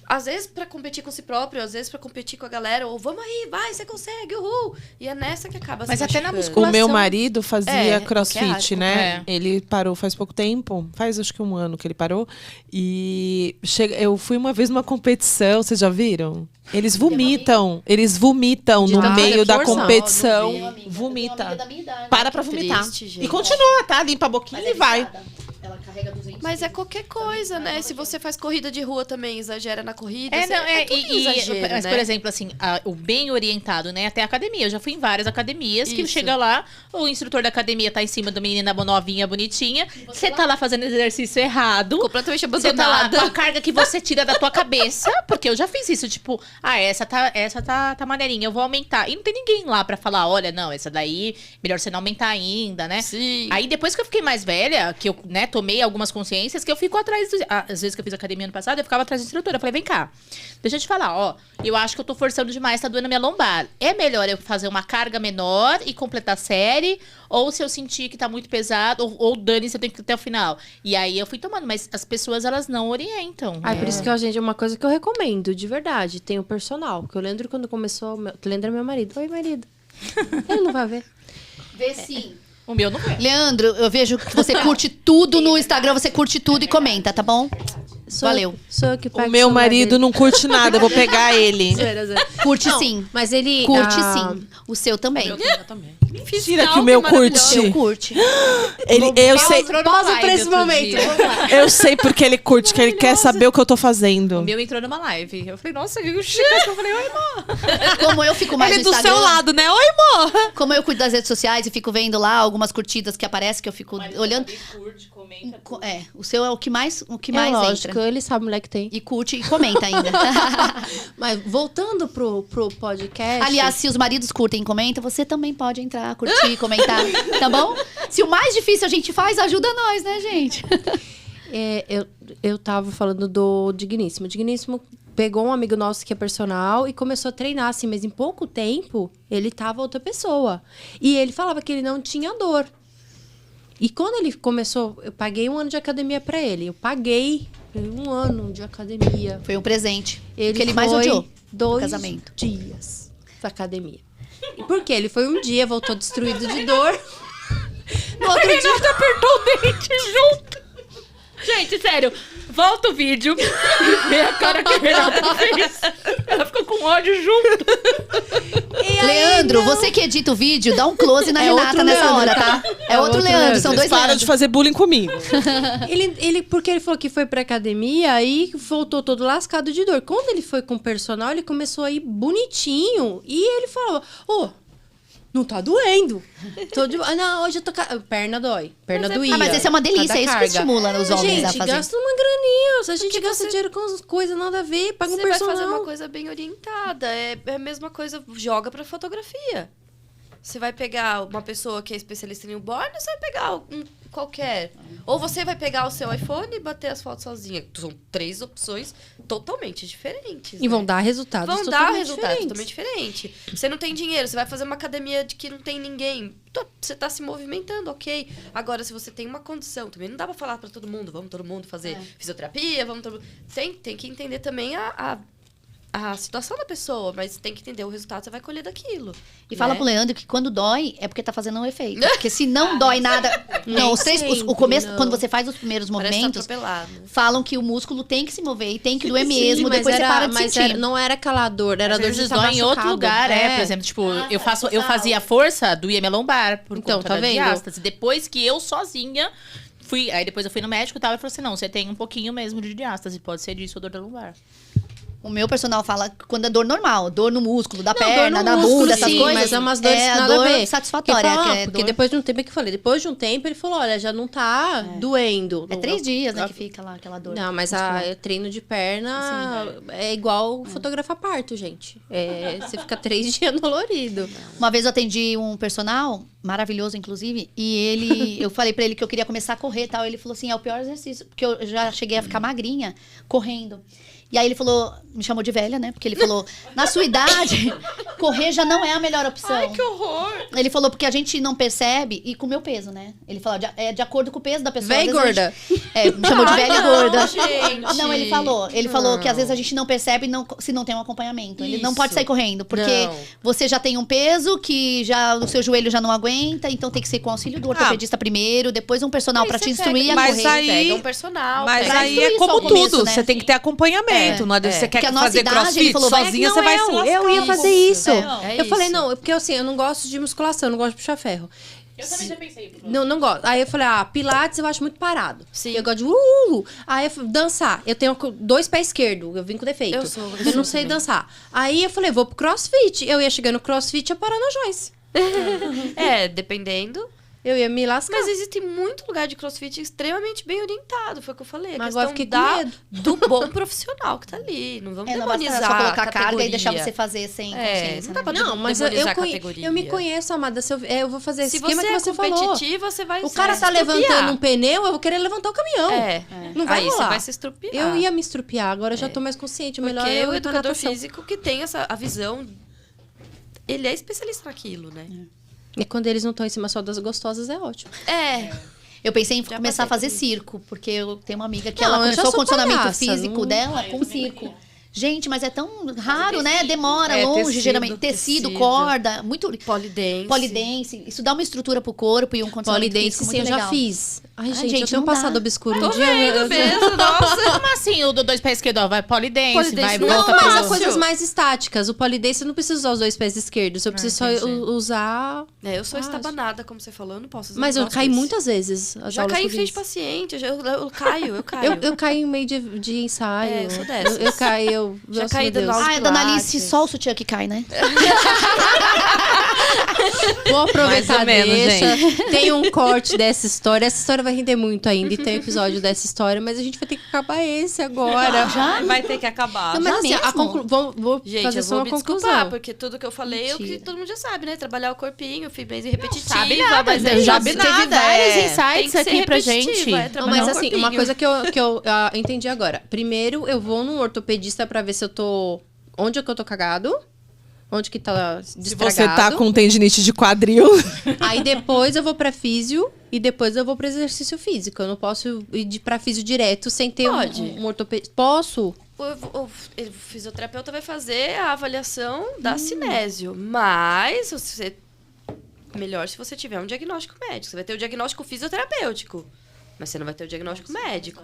Às vezes pra competir com si próprio, às vezes pra competir com a galera. Ou vamos aí, vai, você consegue, uhul! E é nessa que acaba Mas se até na machucando. musculação. O meu marido fazia É, crossfit, qualquer né? Ele parou faz pouco tempo. Faz acho que 1 ano que ele parou. E eu fui uma vez numa competição, vocês já viram? Eles vomitam De no tanta meio da força. competição. Não, não vi. Vomita. Para Para pra vomitar. Triste, gente. E continua, tá? Limpa a boquinha e vai. Ela carrega 200 Mas é qualquer coisa, né? Se você faz corrida de rua também, exagera na corrida. Tudo Mas, exagero, por exemplo, assim, o bem orientado, né? Até a academia. Eu já fui em várias academias que Isso. chega lá, o instrutor da academia tá em cima da menina novinha, bonitinha. Você tá lá fazendo exercício errado. completamente Você tá lá abandonada. com a carga que você tira da tua cabeça. Porque eu já fiz isso, tipo, essa tá maneirinha, eu vou aumentar. E não tem ninguém lá pra falar, olha, não, essa daí, melhor você não aumentar ainda, né? Sim. Aí depois que eu fiquei mais velha, que eu, né, tomei algumas consciências, que eu fico atrás, às vezes que eu fiz academia ano passado, eu ficava atrás da instrutora. Eu falei, vem cá, deixa eu te falar, ó, eu acho que eu tô forçando demais, tá doendo a minha lombar. É melhor eu fazer uma carga menor e completar a série, ou se eu sentir que tá muito pesado, ou dane-se, eu tenho que ir até o final. E aí eu fui tomando, mas as pessoas, elas não orientam. Por isso que, gente, é uma coisa que eu recomendo, de verdade. Tem o personal. Porque eu lembro quando começou... Leandro é meu marido. Oi, marido. Ele não vai ver. Vê sim. O meu não é. Leandro, eu vejo que você curte tudo no Instagram, você curte tudo e comenta, tá bom? Valeu. Sou eu que pego O meu celular marido dele. não curte nada, eu vou pegar ele. Zoeira, zoeira. Curte Não, sim. Mas ele... Curte sim. O seu também. Mentira que o meu O seu curte. curte. Eu sei, Entrou numa Pausa live pra esse outro momento. dia. Vamos lá. eu sei porque ele curte, que ele quer saber o que eu tô O fazendo. meu entrou numa live. Eu falei, nossa, viu o Chico? Eu falei, oi, irmão. Como eu fico mais Ele no do Instagram, seu lado, né? Oi, amor! como eu cuido das redes sociais e fico vendo lá algumas curtidas que aparecem, que eu fico olhando. Curte, comenta. O seu é o que mais É lógico, entra. ele sabe, moleque tem. E curte e comenta ainda. Mas voltando pro podcast... Aliás, se os maridos curtem e comentam, você também pode entrar, curtir, comentar, tá bom? Se o mais difícil a gente faz, ajuda nós, né, gente? eu tava falando do Digníssimo. O Digníssimo pegou um amigo nosso que é personal e começou a treinar, assim, mas em pouco tempo ele tava outra pessoa. E ele falava que ele não tinha dor. E quando ele começou, eu paguei 1 ano de academia pra ele. Eu paguei 1 ano de academia. Foi um presente. Ele que ele mais foi odiou. 2 casamento. dias pra academia. E por quê? Ele foi um dia, voltou destruído de dor. No outro dia... Apertou o dente junto. Gente, sério, volta o vídeo e vê a cara que a Renata fez. Ela ficou com ódio junto. Leandro, você que edita o vídeo, dá um close na É Renata outro nessa Leandro, hora, tá? tá? É outro Leandro, são dois Para de Leandros. fazer bullying comigo. Porque ele falou que foi pra academia, aí voltou todo lascado de dor. Quando ele foi com o personal, ele começou a ir bonitinho. E ele falou, não tá doendo. Não, hoje eu tô... Perna dói. Perna doía. mas isso é uma delícia, Cada é isso que carga. estimula os homens gente, a fazer. gasta uma graninha. A gente gasta dinheiro com coisas nada a ver, paga um Você vai personal. fazer uma coisa bem orientada. É a mesma coisa, joga pra fotografia. Você vai pegar uma pessoa que é especialista em newborn, ou você vai pegar um qualquer. Ou você vai pegar o seu iPhone e bater as fotos sozinha. São 3 opções totalmente diferentes. E vão né? dar resultados Vão dar totalmente resultado diferentes. totalmente diferente. Você não tem dinheiro, você vai fazer uma academia de que não tem ninguém. Você tá se movimentando, ok. Agora, se você tem uma condição, também não dá pra falar pra todo mundo, vamos todo mundo fazer fisioterapia, vamos todo mundo... Tem que entender também a situação da pessoa, mas tem que entender o resultado que você vai colher daquilo. E fala né? pro Leandro que quando dói é porque tá fazendo um efeito. Porque se não dói nada. Não, sempre, o começo, não. quando você faz os primeiros Parece movimentos, atropelado. falam que o músculo tem que se mover e tem que doer Sim, mesmo, mas depois você para de sentir. não era aquela dor, era Às dor de vezes estar dói em outro machucado. lugar, por exemplo, tipo, eu fazia força, doía minha lombar por Então, conta tá da vendo? diástase. Depois que eu sozinha aí depois eu fui no médico e tal, e falou assim, não, você tem um pouquinho mesmo de diástase, pode ser disso, dor da lombar. O meu personal fala quando é dor normal, dor no músculo, da Não, perna, dor no da músculo, bunda, essas sim, coisas. mas é umas dores a nada dor a ver. satisfatória. Porque, que é porque dor... depois de um tempo, é que eu falei, depois de um tempo ele falou, olha, já não tá doendo. É 3 dias, né, que fica lá aquela dor. Não, mas treino de perna é igual fotografar parto, gente. Você fica 3 dias dolorido. Uma vez eu atendi um personal, maravilhoso, inclusive, e eu falei pra ele que eu queria começar a correr e tal. Ele falou assim, é o pior exercício, porque eu já cheguei a ficar magrinha correndo. E aí ele falou, me chamou de velha, né? Porque ele falou, na sua idade, correr já não é a melhor opção. Ai, que horror! Ele falou, porque a gente não percebe, e com o meu peso, né? Ele falou, de acordo com o peso da pessoa. Véi às vezes gorda. me chamou de velha e gorda. gente. Não, ele falou que às vezes a gente não percebe se não tem um acompanhamento. Ele não pode sair correndo, porque Não. você já tem um peso que já o seu joelho já não aguenta, então tem que ser com o auxílio do ortopedista primeiro, depois um personal pra te instruir a Mas correr. aí- Pega um personal. Mas pega- aí tudo é isso como ao começo, tudo, né? você tem que ter acompanhamento. Não adianta você Porque quer a nossa fazer idade, ele crossfit falou, vai- sozinha, Não, você vai se lascar. eu ia fazer isso. É Eu falei, isso. não, porque assim, eu não gosto de musculação, eu não gosto de puxar ferro. Eu também já pensei. Não gosto. Aí eu falei, pilates eu acho muito parado. Sim. Eu gosto de Aí eu falei, dançar. Eu tenho 2 pés esquerdos, eu vim com defeito. Eu não sei dançar. Aí eu falei, vou pro crossfit. Eu ia chegar no crossfit e ia parar na Joyce. Dependendo. Eu ia me lascar. Mas existe muito lugar de crossfit extremamente bem orientado, foi o que eu falei. A Mas agora questão eu fiquei com medo. do bom profissional que tá ali. Não vamos Não basta demonizar só colocar a carga e categoria. deixar você fazer sem consciência. não dá pra né? Não, mas demonizar a eu categoria. me conheço, amada. Se eu vou fazer esse Se esquema você que é você falou. competitiva, você vai O cara tá levantando um pneu, eu vou querer levantar o caminhão. Não vai Aí rolar. você vai se estrupiar. Eu ia me estrupiar, agora eu já tô mais consciente. Porque Melhor o eu ir pra educador natação. físico que tem a visão, ele é especialista naquilo, né? E quando eles não estão em cima só das gostosas, é ótimo. Eu pensei em Já começar a passei fazer por isso. circo, porque eu tenho uma amiga que Não, ela eu já começou o sou condicionamento palhaça, físico não- dela com circo. Gente, mas é tão raro, né? Demora, É, longe, tecido, geralmente. Tecido, tecido. corda, muito... Polidense. Polidense. Isso dá uma estrutura pro corpo e um condicionamento Polidense, físico sim, eu muito já legal. fiz. Ai, gente, eu gente, tenho um não dá. passado obscuro. Tô Um dia vendo eu- mesmo, nossa. Como assim o do 2 pés esquerdo? Ó, vai polidense, Polidense vai não, volta Mas pro... há coisas mais estáticas. O polidense eu não preciso usar os 2 pés esquerdos. Eu preciso só entendi. usar... Eu sou Ah, estabanada, como você falou, eu não posso usar Mas os eu braços. caí muitas vezes. as Já aulas caí que em eu frente fiz. de paciente, eu caio. Eu caí em meio de ensaio. É, eu sou dessas. Eu caí, Já nossa, caí meu dando Deus. aula Ah, de dona Alice, pilates. só o sutiã que cai, né? Vou aproveitar, Mais ou menos, deixa. Tem um corte dessa história. Essa história vai render muito ainda. E tem episódio dessa história, mas a gente vai ter que acabar esse agora. Vai ter que acabar. Não, mas Já assim, mesmo? vou Gente, fazer eu só vou uma me conclusão. desculpar, porque tudo que eu falei é o que Mentira. todo mundo já sabe, né? Trabalhar o corpinho, bem repetitiva, Sabe nada, mas é já isso. teve vários Tem insights que ser aqui pra repetitiva, gente. é Não, trabalhar mas o assim, corpinho. uma coisa que eu entendi agora. Primeiro, eu vou num ortopedista pra ver se eu tô... Onde é que eu tô cagado? Onde que tá Se destragado. você tá com tendinite de quadril. Aí depois eu vou pra físio e depois eu vou pro exercício físico. Eu não posso ir pra físio direto sem ter Pode. um ortopedista. Posso? O fisioterapeuta vai fazer a avaliação da cinésio, mas você melhor se você tiver um diagnóstico médico. Você vai ter o diagnóstico fisioterapêutico, mas você não vai ter o diagnóstico médico.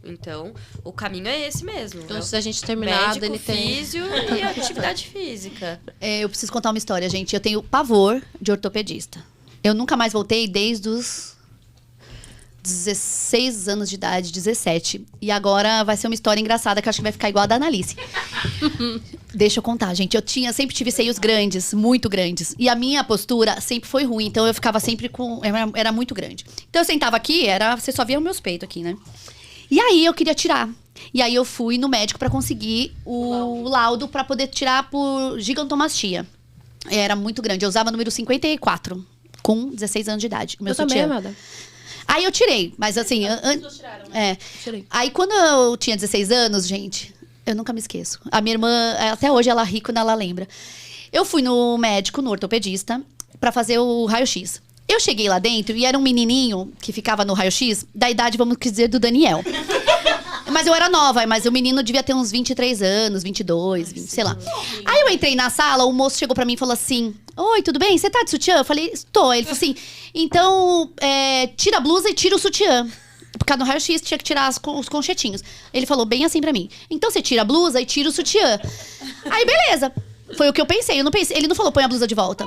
Então, o caminho é esse mesmo. Então, é se a gente terminar, médico, ele tem... físio e atividade física. Eu preciso contar uma história, gente. Eu tenho pavor de ortopedista. Eu nunca mais voltei desde os 16 anos de idade, 17. E agora vai ser uma história engraçada que eu acho que vai ficar igual a da Analice. Deixa eu contar, gente. Sempre tive seios grandes, muito grandes. E a minha postura sempre foi ruim. Então eu ficava sempre com... Era muito grande. Então eu sentava aqui, você só via os meus peitos aqui, né? E aí eu queria tirar. E aí eu fui no médico pra conseguir o laudo pra poder tirar por gigantomastia. Era muito grande. Eu usava número 54, com 16 anos de idade. O meu Eu também, sutiã. amada. Aí eu tirei, mas assim... Tirei. Aí quando eu tinha 16 anos, gente, eu nunca me esqueço. A minha irmã, até hoje, ela ri quando ela lembra. Eu fui no médico, no ortopedista, pra fazer o raio-x. Eu cheguei lá dentro e era um menininho que ficava no raio-x, da idade, vamos dizer, do Daniel. Mas eu era nova, mas o menino devia ter uns 23 anos, 22, 20, sei lá. Aí eu entrei na sala, o moço chegou pra mim e falou assim: oi, tudo bem? Você tá de sutiã? Eu falei, estou. Ele falou assim, então, tira a blusa e tira o sutiã. Por causa do raio-x, tinha que tirar os conchetinhos. Ele falou bem assim pra mim. Então você tira a blusa e tira o sutiã. Aí, beleza. Foi o que eu pensei. Ele não falou, põe a blusa de volta.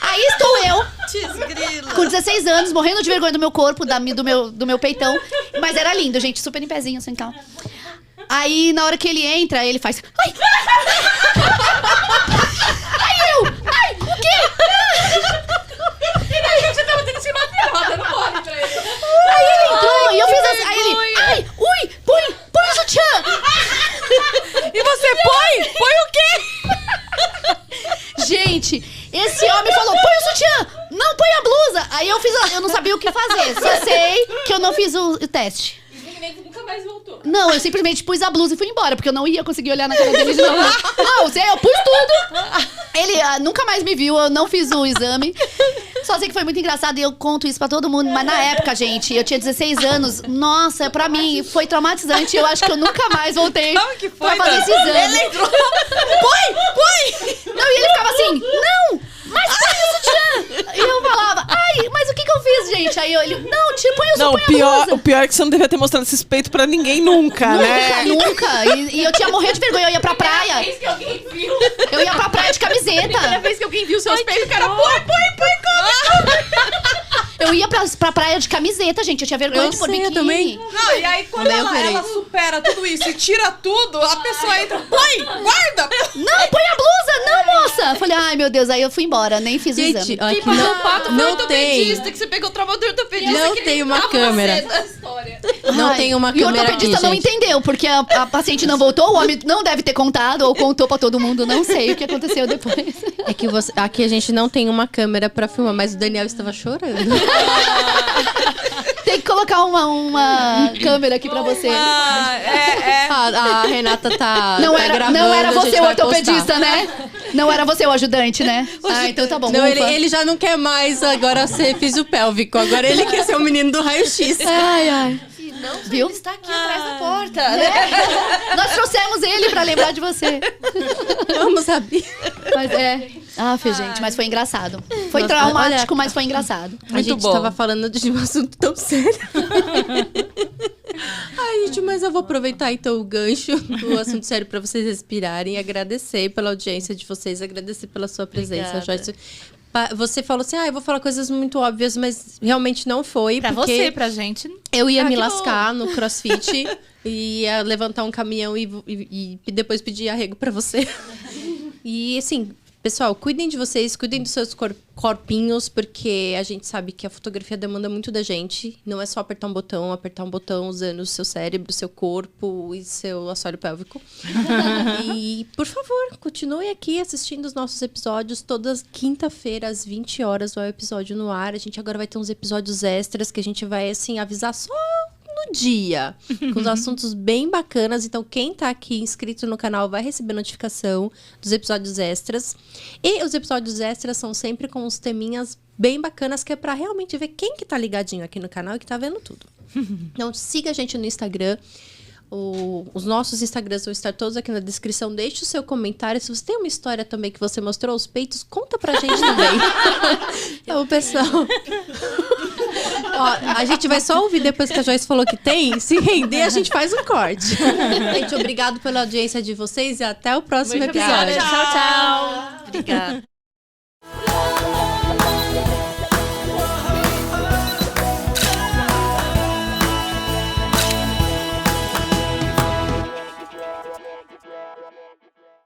Aí estou eu, com 16 anos, morrendo de vergonha do meu corpo, do meu peitão. Mas era lindo, gente, super em pezinho, assim, tal. Aí, na hora que ele entra, ele faz... Ai! Aí eu... Ai, o quê? Você tava tendo que se bater, roda no mole pra ele. Aí ele entrou e eu fiz assim... Aí ele... Ai, ui, põe o sutiã! E você põe o quê? Gente, esse homem falou, põe o sutiã, não põe a blusa. Aí eu não sabia o que fazer, só sei que eu não fiz o teste. E nunca mais voltou. Não, eu simplesmente pus a blusa e fui embora, porque eu não ia conseguir olhar na cara dele de novo. Não, eu pus tudo. Ele nunca mais me viu, eu não fiz o exame. Só sei que foi muito engraçado e eu conto isso pra todo mundo. Mas na época, gente, eu tinha 16 anos. Nossa, pra mim foi traumatizante. Eu acho que eu nunca mais voltei que foi, pra fazer esse exame. Ele entrou. Põe! Não, e ele ficava assim, não, mas põe o sutiã. E eu falava, ai, mas o que eu fiz, gente? Aí ele, não, põe o Não, sutiã. o pior é que você não devia ter mostrado esse peito pra ninguém nunca, né? Nunca. E eu tinha morrido de vergonha, eu ia pra praia. Vez que alguém viu. Eu ia pra praia de camiseta. Primeira vez que alguém viu seus peitos, o cara põe. Eu ia pra praia de camiseta, gente. Eu tinha vergonha Eu de pôr sei, eu biquíni. também. Não, e aí quando Também eu queria. ela supera tudo isso e tira tudo, a pessoa entra, põe, guarda. Não, põe a blusa, não, moça. Falei, ai, meu Deus. Aí eu fui embora, nem fiz o Gente, exame. ó, Quem aqui passou o pato foi o não ortopedista, tem. que você pegou o trauma do ortopedista. Não que tem ele uma tava câmera. você da história. Não Ai, tem uma E o câmera aqui, ortopedista não gente. entendeu, porque a paciente não voltou, o homem não deve ter contado, ou contou pra todo mundo, não sei o que aconteceu depois. É que aqui a gente não tem uma câmera pra filmar, mas o Daniel estava chorando. Tem que colocar uma câmera aqui pra você. A Renata tá Não tá era gravando, a você gente o vai ortopedista, postar. né? Não era você o ajudante, né? Ah, então tá bom. Não, ufa. ele já não quer mais agora ser fisiopélvico. Agora ele quer ser o menino do raio-x. Ai, ai. Não, Viu? ele está aqui atrás da porta, né? Nós trouxemos ele pra lembrar de você. Vamos abrir. Mas gente, mas foi engraçado. Foi Nossa, traumático, mas foi engraçado. A gente bom. tava falando de um assunto tão sério. Ai, gente, mas eu vou aproveitar então o gancho do assunto sério pra vocês respirarem e agradecer pela audiência de vocês, agradecer pela sua presença, Obrigada. Joyce. Você falou assim, eu vou falar coisas muito óbvias, mas realmente não foi. Pra porque você, pra gente. eu ia me que lascar no CrossFit, ia levantar um caminhão e depois pedir arrego pra você. E assim, pessoal, cuidem de vocês, cuidem dos seus corpinhos, porque a gente sabe que a fotografia demanda muito da gente. Não é só apertar um botão usando o seu cérebro, o seu corpo e seu assoalho pélvico. E, por favor, continue aqui assistindo os nossos episódios. Todas quinta-feira, às 20 horas, vai o episódio no ar. A gente agora vai ter uns episódios extras que a gente vai, assim, avisar só no dia, com os assuntos bem bacanas. Então, quem tá aqui inscrito no canal vai receber notificação dos episódios extras. E os episódios extras são sempre com uns teminhas bem bacanas, que é pra realmente ver quem que tá ligadinho aqui no canal e que tá vendo tudo. Então, siga a gente no Instagram. Os nossos Instagrams vão estar todos aqui na descrição. Deixe o seu comentário. Se você tem uma história também que você mostrou os peitos, conta pra gente também. Então, pessoal... Ó, a gente vai só ouvir depois que a Joyce falou que tem. Se render, a gente faz um corte. Gente, obrigado pela audiência de vocês e até o próximo episódio. Tchau, tchau. Obrigada.